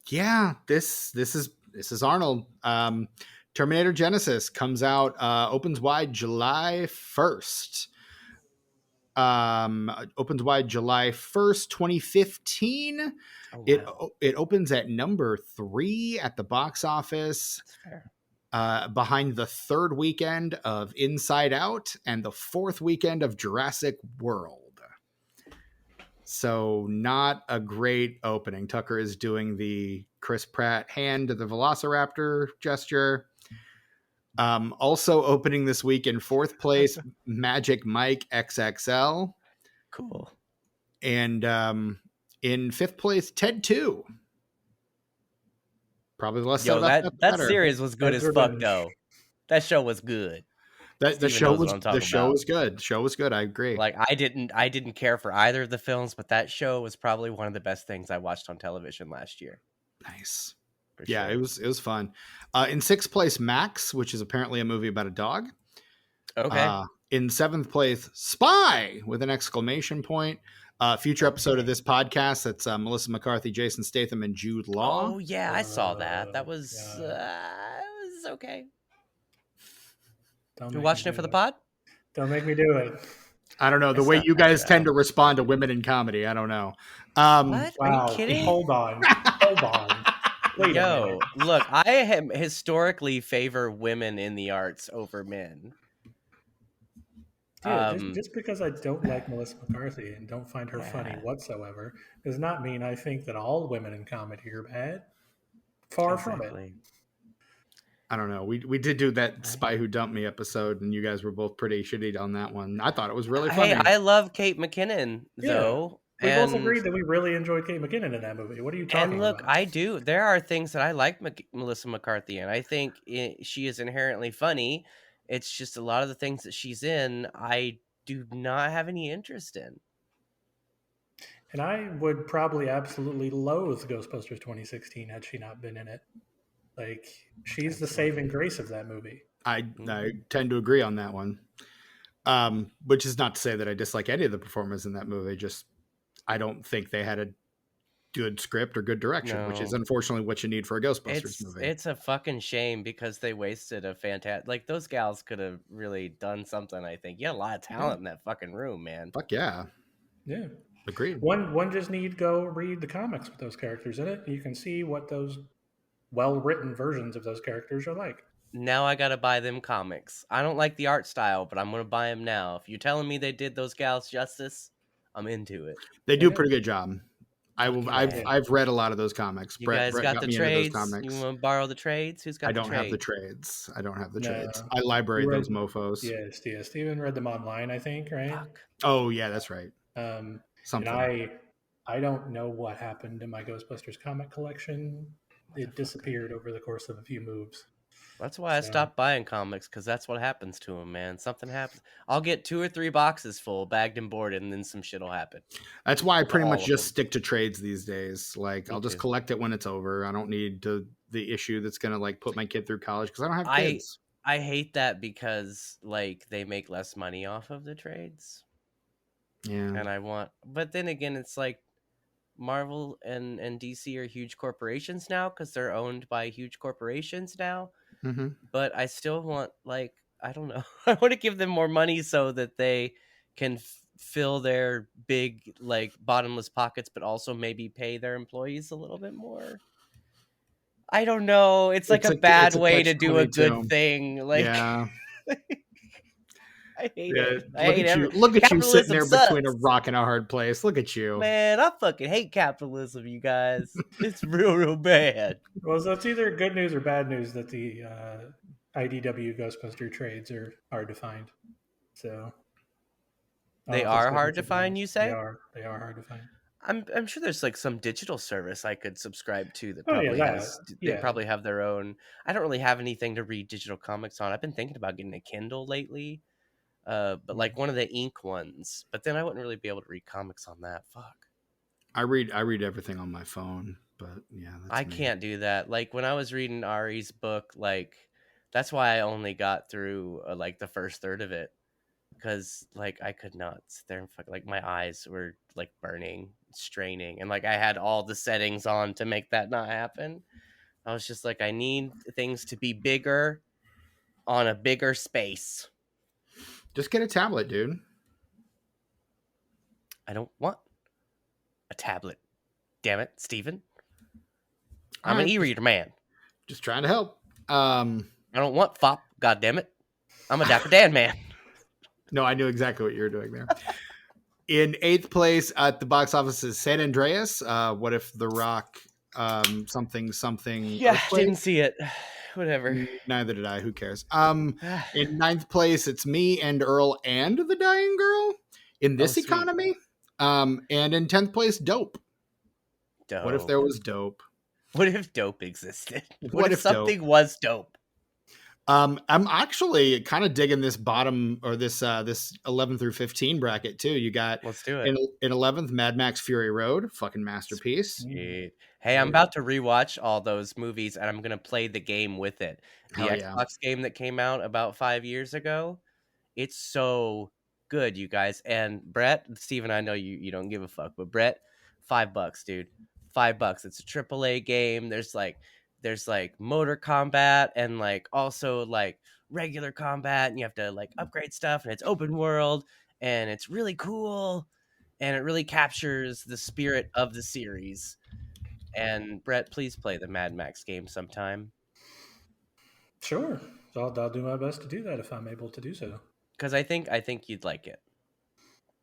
Yeah, this is Arnold. Terminator Genisys comes out, opens wide July 1st. Opens wide July 1st, 2015. Oh, wow. It opens at number 3 at the box office. That's fair. Behind the third weekend of Inside Out and the fourth weekend of Jurassic World. So not a great opening. Tucker is doing the Chris Pratt hand to the Velociraptor gesture. Also opening this week in 4th place, Magic Mike XXL. Cool. And in 5th place, Ted 2. Probably less said about that series was good as fuck though. That show was good. The show was good. The show was good. I agree. Like I didn't care for either of the films, but that show was probably one of the best things I watched on television last year. Nice. Yeah, sure. It was fun. In 6th place, Max, which is apparently a movie about a dog. Okay. In 7th place, Spy with an exclamation point. Future episode of this podcast. That's Melissa McCarthy, Jason Statham, and Jude Law. Oh yeah, I saw that. That was it was okay. You watching it for the pod? Don't make me do it. I don't know. The way you guys tend to respond to women in comedy, I don't know. What? Wow. Are you kidding? Hold on. Wait Yo, look, I historically favor women in the arts over men. Dude, just because I don't like Melissa McCarthy and don't find her funny whatsoever does not mean I think that all women in comedy are bad. Far from it. I don't know. We did do that Spy Who Dumped Me episode, and you guys were both pretty shitty on that one. I thought it was really funny. Hey, I love Kate McKinnon, though. We both agreed that we really enjoyed Kate McKinnon in that movie. What are you talking about? And look, I do. There are things that I like Melissa McCarthy in. I think she is inherently funny. It's just a lot of the things that she's in, I do not have any interest in. And I would probably absolutely loathe Ghostbusters 2016 had she not been in it. Like, she's the saving grace of that movie. I tend to agree on that one. Which is not to say that I dislike any of the performers in that movie. Just, I don't think they had a good script or good direction, which is unfortunately what you need for a Ghostbusters movie. It's a fucking shame because they wasted a fantastic... Like, those gals could have really done something, I think. You had a lot of talent in that fucking room, man. Fuck yeah. Yeah. Agreed. One just need to go read the comics with those characters in it. You can see what those well-written versions of those characters are like. Now I gotta buy them comics. I don't like the art style, but I'm gonna buy them now. If you're telling me they did those gals justice, I'm into it. They do a pretty good job. I've read a lot of those comics. You guys got the trades. You want to borrow the trades? Who's got? I don't have the trades. I libraried those mofos. Yeah. Steven read them online, I think, right? Fuck. Oh yeah, that's right. Something. And I don't know what happened to my Ghostbusters comic collection. It disappeared over the course of a few moves. That's why I stopped buying comics, because that's what happens to them, man. Something happens. I'll get 2 or 3 boxes full, bagged and boarded, and then some shit will happen. That's why I pretty much just stick to trades these days. Like, I'll just collect it when it's over. I don't need to the issue that's gonna like put my kid through college because I don't have I kids. I hate that because like they make less money off of the trades, Yeah. and but then again, it's like Marvel and DC are huge corporations now because they're owned by huge corporations now. Mm-hmm. But I still want, like, I don't know, I want to give them more money so that they can fill their big like bottomless pockets, but also maybe pay their employees a little bit more. I don't know. It's like a bad it's a way catch to do a good 22. thing. Like, Yeah. I hate Yeah. it. I hate Look at you sitting capitalism there between a sucks. rock and a hard place. Look at you. Man, I fucking hate capitalism, you guys. It's real bad. Well, so it's either good news or bad news that the IDW Ghostbuster trades are defined. So I They don't know if that's are good hard news or to bad find, news. you say? They are hard to find. I'm sure there's like some digital service I could subscribe to that Oh yeah, probably that they yeah. probably have their own. I don't really have anything to read digital comics on. I've been thinking about getting a Kindle lately. But like one of the ink ones. But then I wouldn't really be able to read comics on that. Fuck. I read everything on my phone, but yeah, that's I me. can't do that. Like when I was reading Ari's book, like that's why I only got through like the first third of it, because like I could not sit there and fuck, like my eyes were like burning, straining, and like I had all the settings on to make that not happen. I was just like, I need things to be bigger on a bigger space. Just get a tablet, dude. I don't want a tablet. Damn it, Steven. All I'm an right, e-reader man. just trying to help. I don't want FOP. God damn it. I'm a Dapper Dan man. No, I knew exactly what you were doing there. In 8th place at the box office is San Andreas. What if The Rock something Yeah, earthquake? didn't see it. Whatever. Neither did I. Who cares? In 9th place, it's Me and Earl and the Dying Girl in this sweet. economy. And in 10th place, Dope. Dope. What if there was Dope? What if Dope existed? What if if something Dope? was dope? I'm actually kind of digging this bottom or this 11 through 15 bracket too. You got Let's do it. in 11th Mad Max Fury Road, fucking masterpiece. Sweet. Hey, I'm about to rewatch all those movies and I'm gonna play the game with it. The Hell Xbox game that came out about 5 years ago. It's so good, you guys. And Brett, Steven, I know you don't give a fuck, but Brett, $5, dude. $5. It's a AAA game. There's like motor combat and like also like regular combat, and you have to like upgrade stuff, and it's open world, and it's really cool, and it really captures the spirit of the series. And Brett, please play the Mad Max game sometime. Sure. So I'll do my best to do that if I'm able to do so. Because I think you'd like it.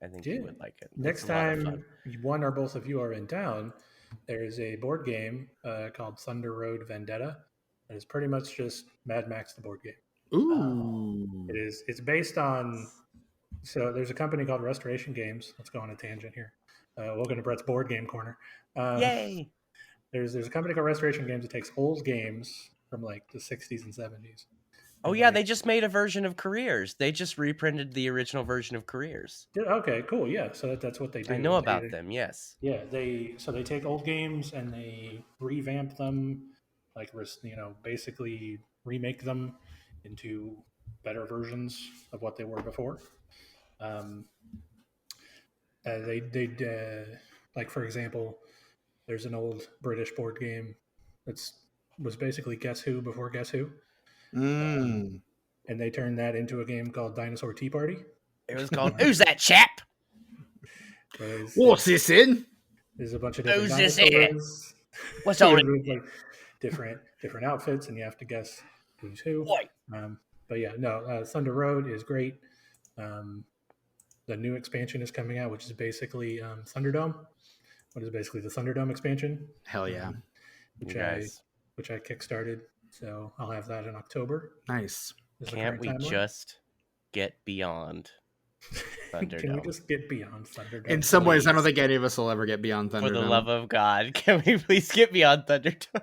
I think you would like it. Next time one or both of you are in town, there's a board game called Thunder Road Vendetta. And it's pretty much just Mad Max the board game. Ooh. It's based on, so there's a company called Restoration Games. Let's go on a tangent here. Welcome to Brett's board game corner. Yay! There's a company called Restoration Games that takes old games from like the 60s and 70s. Oh yeah, they just made a version of Careers. They just reprinted the original version of Careers. Okay, cool. Yeah, so that's what they do. I know about them. Yes. Yeah, they take old games and they revamp them, like basically remake them into better versions of what they were before. Like for example, there's an old British board game was basically Guess Who before Guess Who. And they turned that into a game called Dinosaur Tea Party. It was called Who's That Chap? What's this in? There's a bunch of different Who's dinosaurs. this in? What's on it? Like different outfits, and you have to guess who's who. But yeah, no, Thunder Road is great. The new expansion is coming out, which is basically Thunderdome. What is basically the Thunderdome expansion? Hell yeah. Which I kickstarted. So I'll have that in October. Nice. Can't we just get beyond Thunderdome? Can we just get beyond Thunderdome? In some ways, I don't think any of us will ever get beyond Thunderdome. For the love of God, can we please get beyond Thunderdome?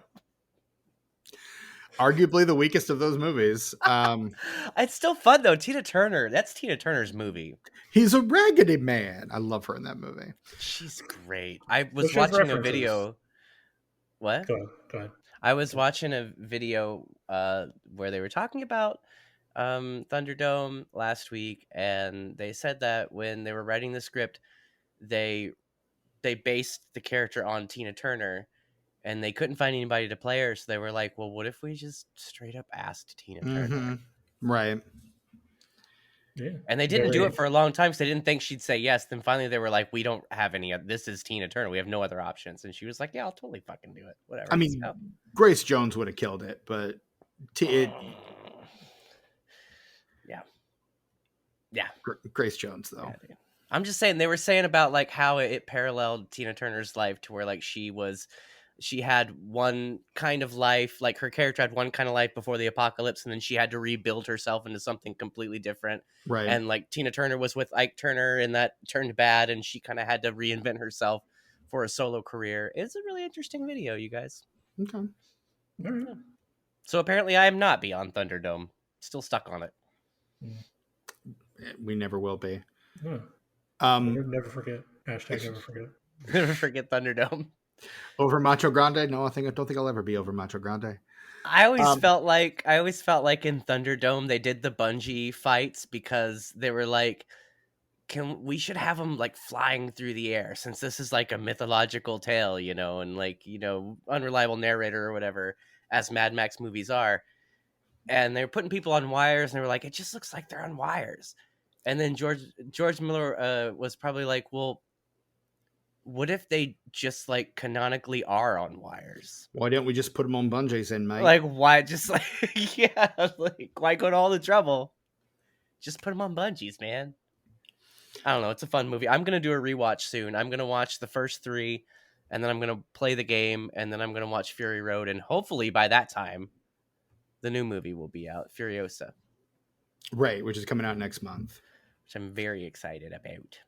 Arguably the weakest of those movies. It's still fun though. Tina Turner. That's Tina Turner's movie. He's a raggedy man. I love her in that movie. She's great. I was watching a video. What? Go ahead. I was watching a video where they were talking about Thunderdome last week, and they said that when they were writing the script, they based the character on Tina Turner, and they couldn't find anybody to play her, so they were like, well, what if we just straight up asked Tina Turner? Right. Yeah. And they didn't do it for a long time because they didn't think she'd say yes. Then finally they were like, we don't have any. This is Tina Turner. We have no other options. And she was like, yeah, I'll totally fucking do it. Whatever. I mean, Grace Jones would have killed it, but yeah. Grace Jones, though. Yeah, I'm just saying, they were saying about like how it paralleled Tina Turner's life to where like she had one kind of life, like her character had one kind of life before the apocalypse, and then she had to rebuild herself into something completely different. Right. And like Tina Turner was with Ike Turner, and that turned bad, and she kind of had to reinvent herself for a solo career. It's a really interesting video, you guys. Okay. All right. So apparently I am not beyond Thunderdome. Still stuck on it. We never will be. Never forget. Hashtag never forget. Never forget Thunderdome. Over Macho Grande? No, I don't think I'll ever be over Macho Grande. I always felt like in Thunderdome they did the bungee fights because they were like, we should have them like flying through the air, since this is like a mythological tale, and like, unreliable narrator or whatever, as Mad Max movies are. And they were putting people on wires, and they were like, it just looks like they're on wires. And then George Miller was probably like, well, what if they just like canonically are on wires? Why didn't we just put them on bungees in, mate? Like, why just like, yeah, like, why go to all the trouble? Just put them on bungees, man. I don't know. It's a fun movie. I'm going to do a rewatch soon. I'm going to watch the first 3, and then I'm going to play the game, and then I'm going to watch Fury Road. And hopefully by that time, the new movie will be out, Furiosa. Right, which is coming out next month. Which I'm very excited about.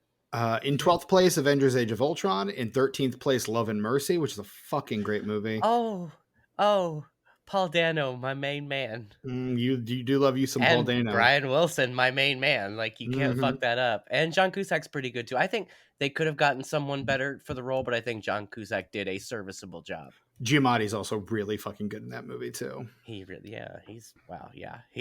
In 12th place, Avengers Age of Ultron. In 13th place, Love and Mercy, which is a fucking great movie. Oh, Paul Dano, my main man. You do love you some Paul Dano. Brian Wilson, my main man. Like, you can't fuck that up. And John Cusack's pretty good too. I think they could have gotten someone better for the role, but I think John Cusack did a serviceable job. Giamatti's also really fucking good in that movie too. He really, he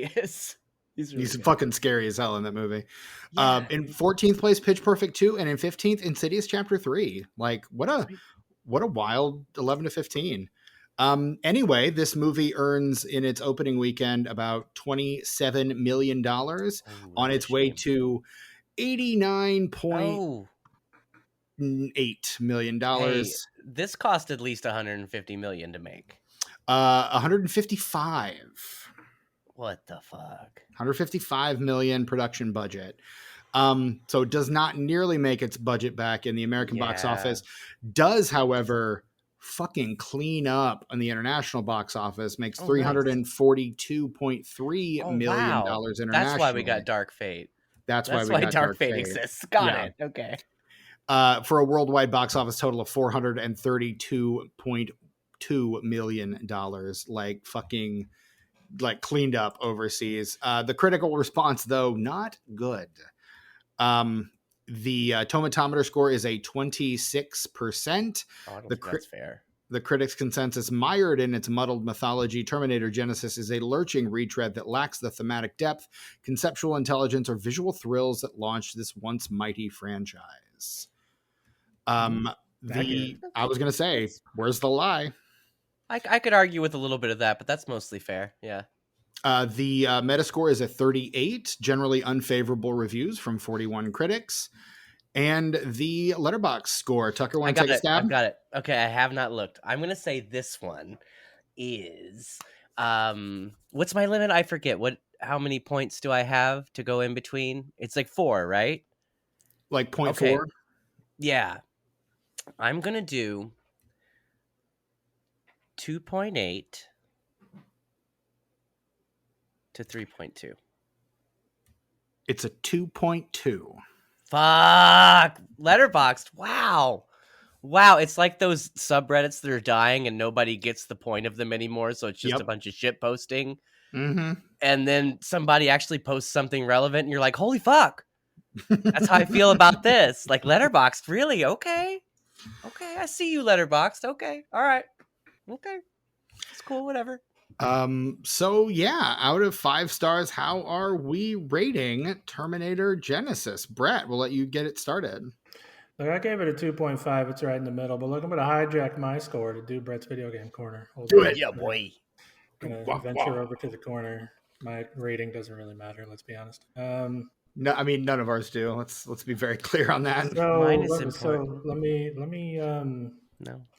is. He's fucking scary as hell in that movie. Yeah. In 14th place, Pitch Perfect 2, and in 15th, Insidious Chapter 3. Like, what a wild 11 to 15. Anyway, this movie earns in its opening weekend about $27 million on its way to $89.8 million. Hey, this cost at least $150 million to make. 155. What the fuck? 155 million production budget. So it does not nearly make its budget back in the American box office. Does, however, fucking clean up on the international box office. Makes $342.3 million internationally. That's why we got Dark Fate. That's why Dark Fate exists. Got it. Okay. For a worldwide box office total of $432.2 million. Like fucking... like cleaned up overseas. The critical response, though, not good. The tomatometer score is a 26%. Oh, I don't think that's fair. The critics' consensus, mired in its muddled mythology, Terminator Genisys is a lurching retread that lacks the thematic depth, conceptual intelligence, or visual thrills that launched this once mighty franchise. I was going to say, where's the lie? I could argue with a little bit of that, but that's mostly fair. Yeah. The Metascore is a 38, generally unfavorable reviews from 41 critics. And the Letterboxd score, Tucker, want to take a stab? I've got it. Okay, I have not looked. I'm going to say this one is, what's my limit? I forget. How many points do I have to go in between? It's like 4, right? Like 0.4? Yeah. I'm going to do 2.8 to 3.2. It's a 2.2. Fuck. Letterboxd. Wow. It's like those subreddits that are dying and nobody gets the point of them anymore, so it's just a bunch of shit posting. Mm-hmm. And then somebody actually posts something relevant and you're like, holy fuck. That's how I feel about this. Like, Letterboxd, really? Okay, I see you, Letterboxd. Okay, all right. Okay. It's cool, whatever. So yeah, out of 5 stars, how are we rating Terminator Genisys? Brett, we'll let you get it started. Look, I gave it a 2.5. It's right in the middle. But look, I'm going to hijack my score to do Brett's video game corner. Do it. Yeah, boy. I'm going to venture over to the corner. My rating doesn't really matter. Let's be honest. No, I mean none of ours do. Let's be very clear on that. Mine is let important.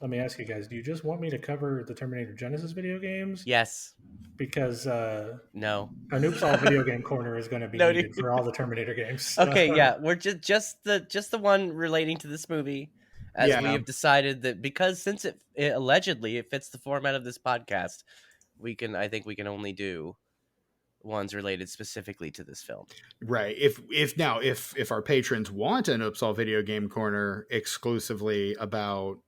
me ask you guys. Do you just want me to cover the Terminator Genisys video games? Yes. Because No. an Oops All video game corner is going to be No, needed for all the Terminator games. Okay, yeah, we're just the one relating to this movie, as Yeah. we have decided that because since it allegedly it fits the format of this podcast, I think we can only do ones related specifically to this film. Right. If our patrons want an Oops All video game corner exclusively about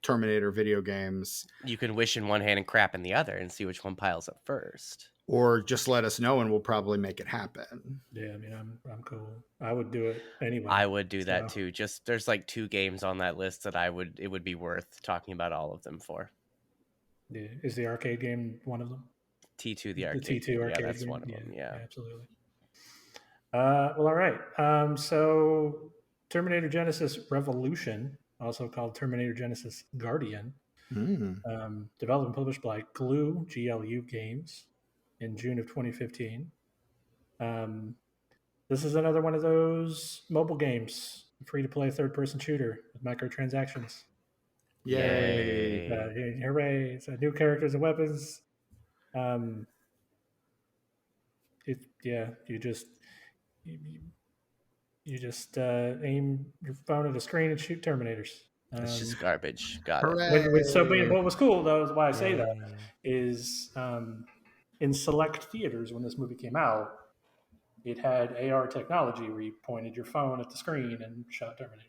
Terminator video games, You can wish in one hand and crap in the other and see which one piles up first. or just let us know and we'll probably make it happen. Yeah, I mean, I'm cool. I would do it anyway. I would do that too. Just there's like 2 games on that list that it would be worth talking about all of them for. Yeah. Is the arcade game one of them? T2 the arcade. The T2 arcade yeah, that's game? one of them. Yeah. Absolutely. Well, all right. So Terminator Genisys Revolution, also called Terminator Genisys Guardian, developed and published by GLU Games in June of 2015. This is another one of those mobile games, free-to-play third-person shooter with microtransactions. Yay! Hooray! It's new characters and weapons. You just aim your phone at a screen and shoot Terminators. It's just garbage. Got Hooray! it. What was cool, though, is why I say that, is in select theaters when this movie came out, it had AR technology where you pointed your phone at the screen and shot Terminators.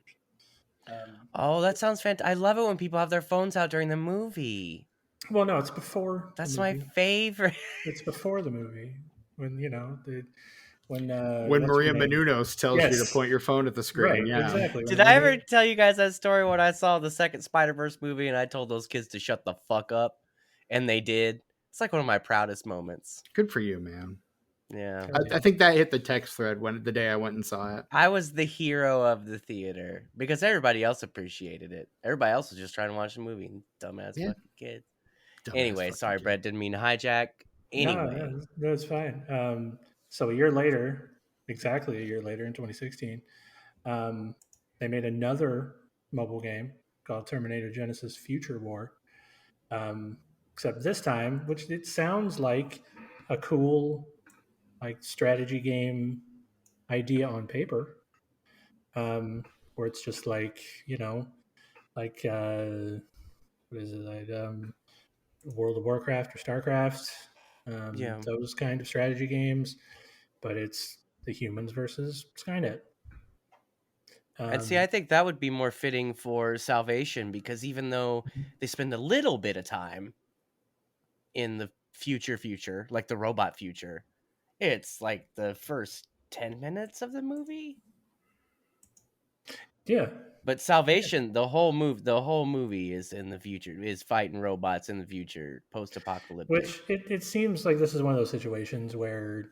Oh, that sounds fantastic. I love it when people have their phones out during the movie. Well, no, it's before. That's my favorite. It's before the movie when when Maria Menounos tells you to point your phone at the screen. Right, yeah, exactly. Did I ever tell you guys that story when I saw the second Spider-Verse movie and I told those kids to shut the fuck up, and they did? It's like one of my proudest moments. Good for you, man. Yeah, I think that hit the text thread the day I went and saw it. I was the hero of the theater because everybody else appreciated it. Everybody else was just trying to watch the movie. Dumbass fucking kids. Anyway, sorry, Brett. Didn't mean to hijack. Anyway, no, it's fine. So exactly a year later in 2016, they made another mobile game called Terminator Genisys Future War. Except this time, which it sounds like a cool strategy game idea on paper, where it's just what is it, World of Warcraft or StarCraft, those kind of strategy games, but it's the humans versus Skynet. And see, I think that would be more fitting for Salvation because even though they spend a little bit of time in the future, like the robot future, it's like the first 10 minutes of the movie. Yeah. But Salvation, the whole movie is in the future, is fighting robots in the future, post-apocalyptic. Which it seems like this is one of those situations where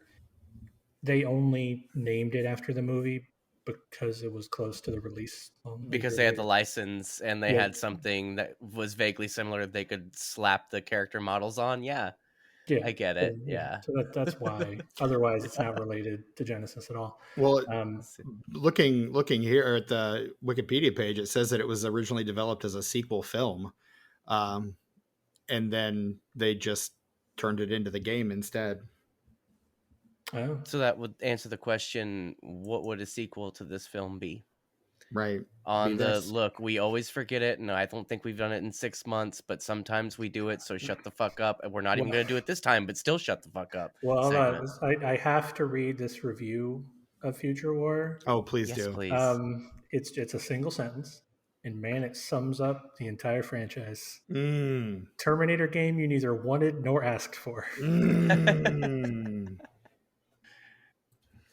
they only named it after the movie because it was close to the release. Because they had the license and they had something that was vaguely similar they could slap the character models on. Yeah. I get it. Yeah. So that's why. Otherwise, it's not related to Genisys at all. Well, looking here at the Wikipedia page, it says that it was originally developed as a sequel film, and then they just turned it into the game instead. Oh. So that would answer the question: what would a sequel to this film be? Right. Look, we always forget it. No, I don't think we've done it in 6 months, but sometimes we do it. So shut the fuck up. And we're not even going to do it this time, but still shut the fuck up. Well, I have to read this review of Future War. Oh, please do. Please. It's a single sentence, and man, it sums up the entire franchise. Terminator game you neither wanted nor asked for.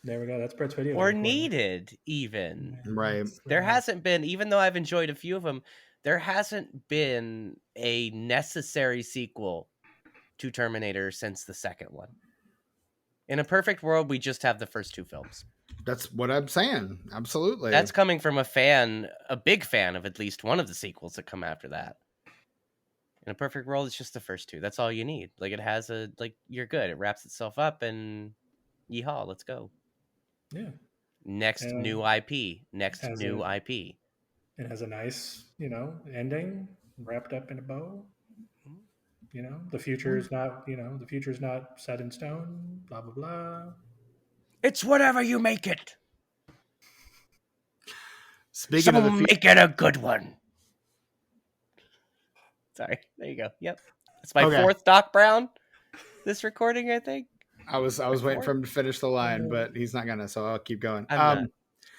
There we go. That's Brett's video. Or needed, even. Right. There hasn't been, even though I've enjoyed a few of them, there hasn't been a necessary sequel to Terminator since the second one. In a perfect world, we just have the first 2 films. That's what I'm saying. Absolutely. That's coming from a big fan of at least one of the sequels that come after that. In a perfect world, it's just the first 2. That's all you need. Like, it has you're good. It wraps itself up and yeehaw, let's go. Yeah. Next new IP. Next new IP. It has a nice, ending wrapped up in a bow. The future is not, the future is not set in stone, blah, blah, blah. It's whatever you make it. Speaking of make it a good one. Sorry. There you go. Yep. It's my 4th Doc Brown this recording, I think. I was waiting for him to finish the line, but he's not gonna, so I'll keep going. I'm not.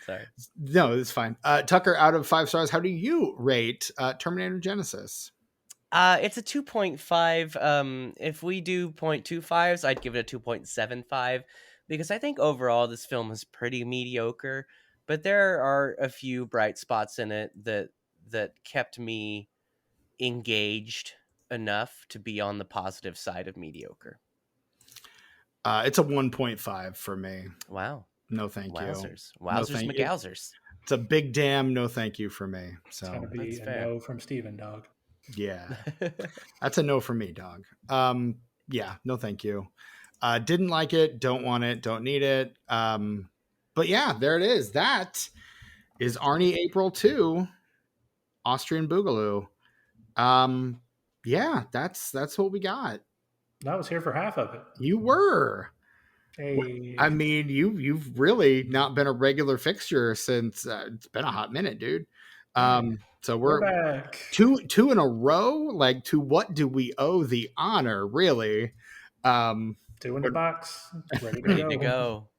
Sorry. No, it's fine. Tucker, out of 5 stars, how do you rate Terminator Genisys? It's a 2.5. If we do 0.25s, I'd give it a 2.75 because I think overall this film is pretty mediocre, but there are a few bright spots in it that kept me engaged enough to be on the positive side of mediocre. It's a 1.5 for me. Wow. No, thank you. Wowzers, no, McGowzers. It's a big damn no thank you for me. So it's gotta be a no from Steven, dog. Yeah. That's a no for me, dog. Yeah, no thank you. Didn't like it, don't want it, don't need it. But yeah, there it is. That is Arnie April 2, Austrian Boogaloo. Yeah, that's what we got. I was here for half of it. You were. Hey. I mean, you've really not been a regular fixture since it's been a hot minute, dude. So we're back. Two in a row. Like, to what do we owe the honor, really? 2 in the box, ready to go.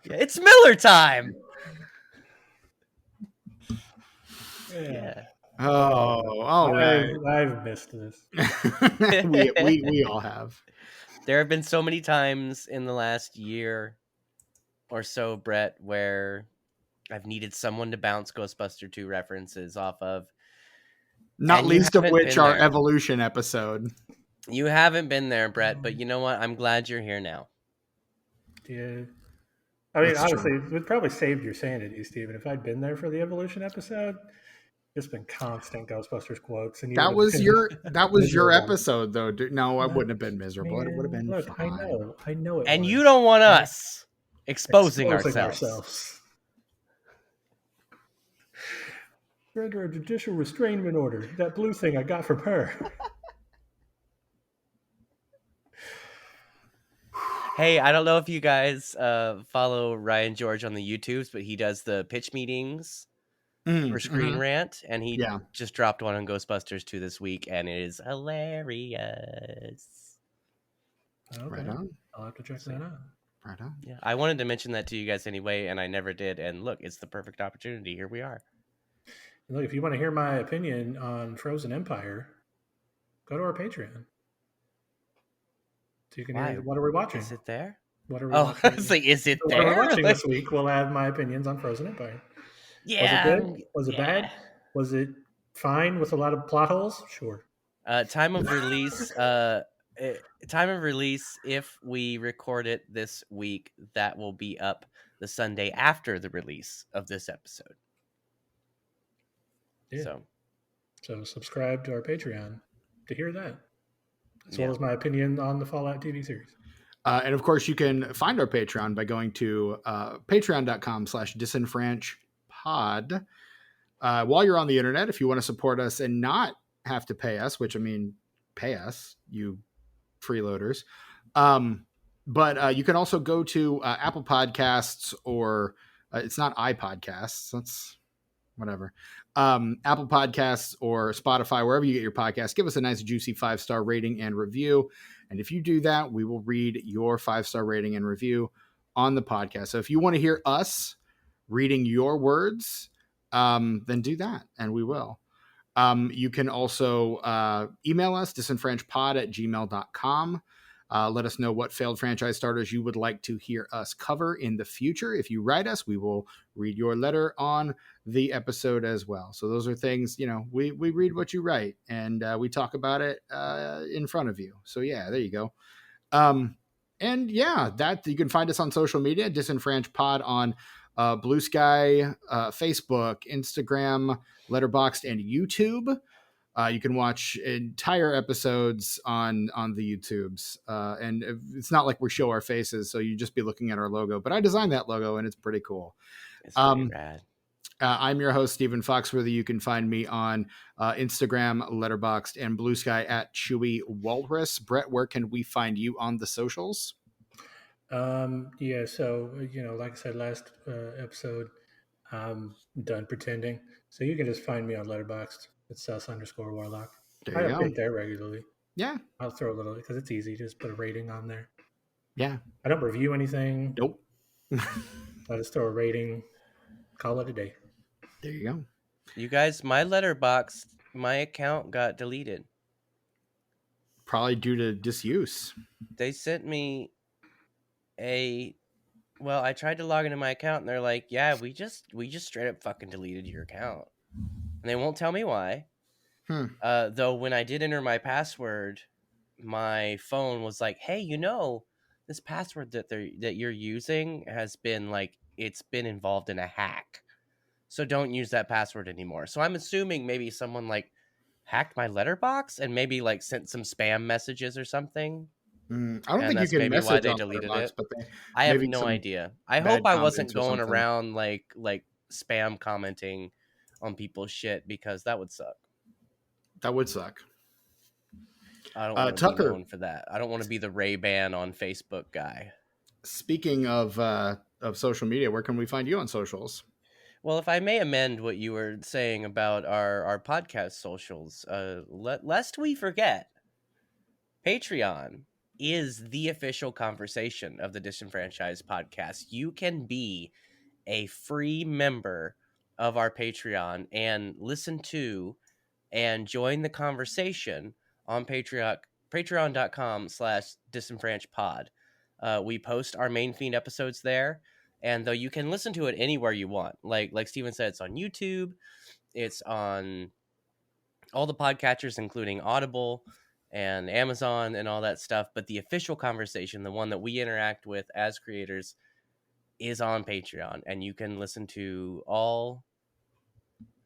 Yeah, it's Miller time. Yeah. Oh, all right. I've missed this. we all have. There have been so many times in the last year or so, Brett, where I've needed someone to bounce Ghostbuster 2 references off of. Not least of which our Evolution episode. You haven't been there, Brett, but you know what? I'm glad you're here now. Yeah. I mean, honestly, it would probably saved your sanity, Steven, if I'd been there for the Evolution episode. It's been constant Ghostbusters quotes, and that was your episode, though. No, I wouldn't have been miserable. Man, it would have been fine. I know it. And you don't want us exposing ourselves. We're under a judicial restrainment order. That blue thing I got from her. Hey, I don't know if you guys follow Ryan George on the YouTubes, but he does the pitch meetings for Screen Rant, and he just dropped one on Ghostbusters 2 this week, and it is hilarious. Okay. Right on. I'll have to check that out. Right on. Yeah, I wanted to mention that to you guys anyway, and I never did. And look, it's the perfect opportunity. Here we are. Look, if you want to hear my opinion on Frozen Empire, go to our Patreon. So you can hear what are we watching? Is it there? What are we watching? I was like, is it there? What are we watching this week? We'll have my opinions on Frozen Empire. Yeah. Was it good? Was it bad? Was it fine with a lot of plot holes? Sure. Time of release. Time of release. If we record it this week, that will be up the Sunday after the release of this episode. Yeah. So subscribe to our Patreon to hear that, as well as my opinion on the Fallout TV series. And of course, you can find our Patreon by going to patreon.com/disenfranchpod. While you're on the internet, if you want to support us and not have to pay us, which I mean, pay us, you freeloaders. But you can also go to Apple Podcasts or it's not iPodcasts. That's whatever. Apple Podcasts or Spotify, wherever you get your podcasts, give us a nice juicy 5-star rating and review. And if you do that, we will read your 5-star rating and review on the podcast. So if you want to hear us reading your words, then do that, and we will. You can also email us, disenfranchpod@gmail.com. Let us know what failed franchise starters you would like to hear us cover in the future. If you write us, we will read your letter on the episode as well. So those are things, we read what you write, and we talk about it in front of you. So yeah, there you go. And yeah, that you can find us on social media, Disenfranched Pod on Blue Sky, Facebook, Instagram, Letterboxd, and YouTube. You can watch entire episodes on the YouTubes, and it's not like we show our faces, so you just be looking at our logo. But I designed that logo, and it's pretty cool. It's pretty rad. I'm your host, Stephen Foxworthy. You can find me on Instagram, Letterboxd, and Blue Sky at Chewy Walrus. Brett, where can we find you on the socials? Yeah, so like I said last episode, I'm done pretending. So you can just find me on Letterboxd. It's sus_warlock. There I you go. update there regularly. Yeah. I'll throw a little because it's easy. Just put a rating on there. Yeah. I don't review anything. Nope. I just throw a rating. Call it a day. There you go. You guys, my Letterboxd, my account got deleted. Probably due to disuse. They sent me I tried to log into my account and they're like, yeah, we just straight up fucking deleted your account. And they won't tell me why. Though when I did enter my password, my phone was like, hey, this password that you're using has been it's been involved in a hack. So don't use that password anymore. So I'm assuming maybe someone hacked my letterbox and maybe sent some spam messages or something. I don't think you can maybe message why they on deleted Letterboxd, it. but I have no idea. I hope I wasn't going around like spam commenting on people's shit, because that would suck. That would suck. I don't want to be known for that. I don't want to be the Ray-Ban on Facebook guy. Speaking of social media, where can we find you on socials? Well, if I may amend what you were saying about our podcast socials, lest we forget, Patreon is the official conversation of the Disenfranchised podcast. You can be a free member of our Patreon and listen to and join the conversation on patreon.com/disenfranchpod. We post our main feed episodes there, and though you can listen to it anywhere you want, like Steven said, it's on YouTube, it's on all the podcatchers, including Audible and Amazon and all that stuff. But the official conversation, the one that we interact with as creators, is on Patreon, and you can listen to all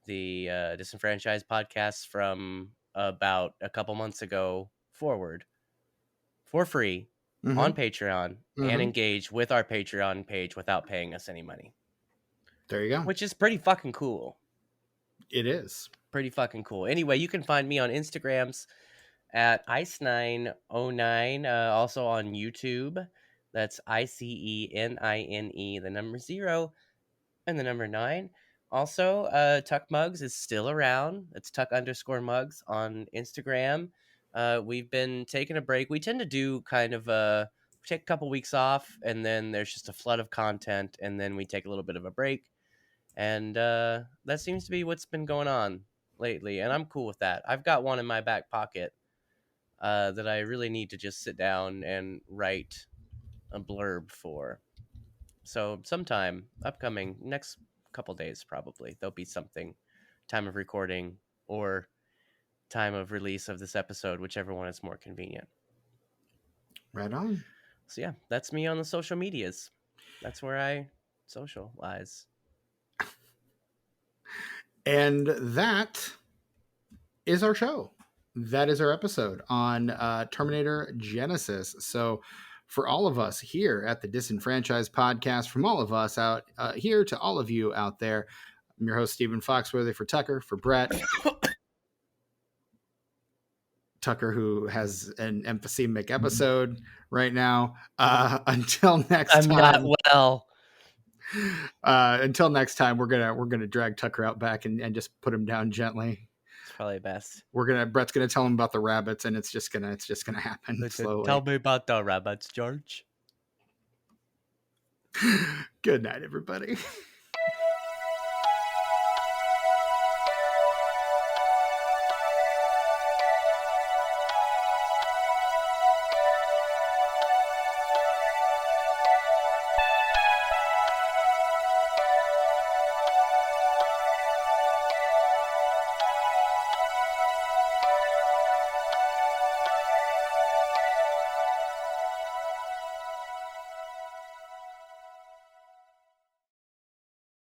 the Disenfranchised podcasts from about a couple months ago forward for free on Patreon and engage with our Patreon page without paying us any money. There you go. Which is pretty fucking cool. It is. Pretty fucking cool. Anyway, you can find me on Instagrams at Ice909, also on YouTube. That's ICENINE, the number 0 and the number 9. Also, Tuck Mugs is still around. It's Tuck_Mugs on Instagram. We've been taking a break. We tend to do kind of take a couple weeks off, and then there's just a flood of content, and then we take a little bit of a break. And that seems to be what's been going on lately, and I'm cool with that. I've got one in my back pocket that I really need to just sit down and write a blurb for. So sometime upcoming, next couple days probably, there'll be something, time of recording or time of release of this episode, whichever one is more convenient. Right on. So yeah, that's me on the social medias. That's where I socialize. And that is our show. That is our episode on Terminator Genisys. So for all of us here at the Disenfranchised podcast, from all of us out here to all of you out there, I'm your host, Stephen Foxworthy, for Tucker, for Brett. Tucker, who has an emphysemic episode right now. Until next time. I'm not well. Until next time, we're gonna drag Tucker out back and just put him down gently. It's probably best. Brett's gonna tell him about the rabbits, and it's just gonna happen slowly. Tell me about the rabbits, George. Good night, everybody.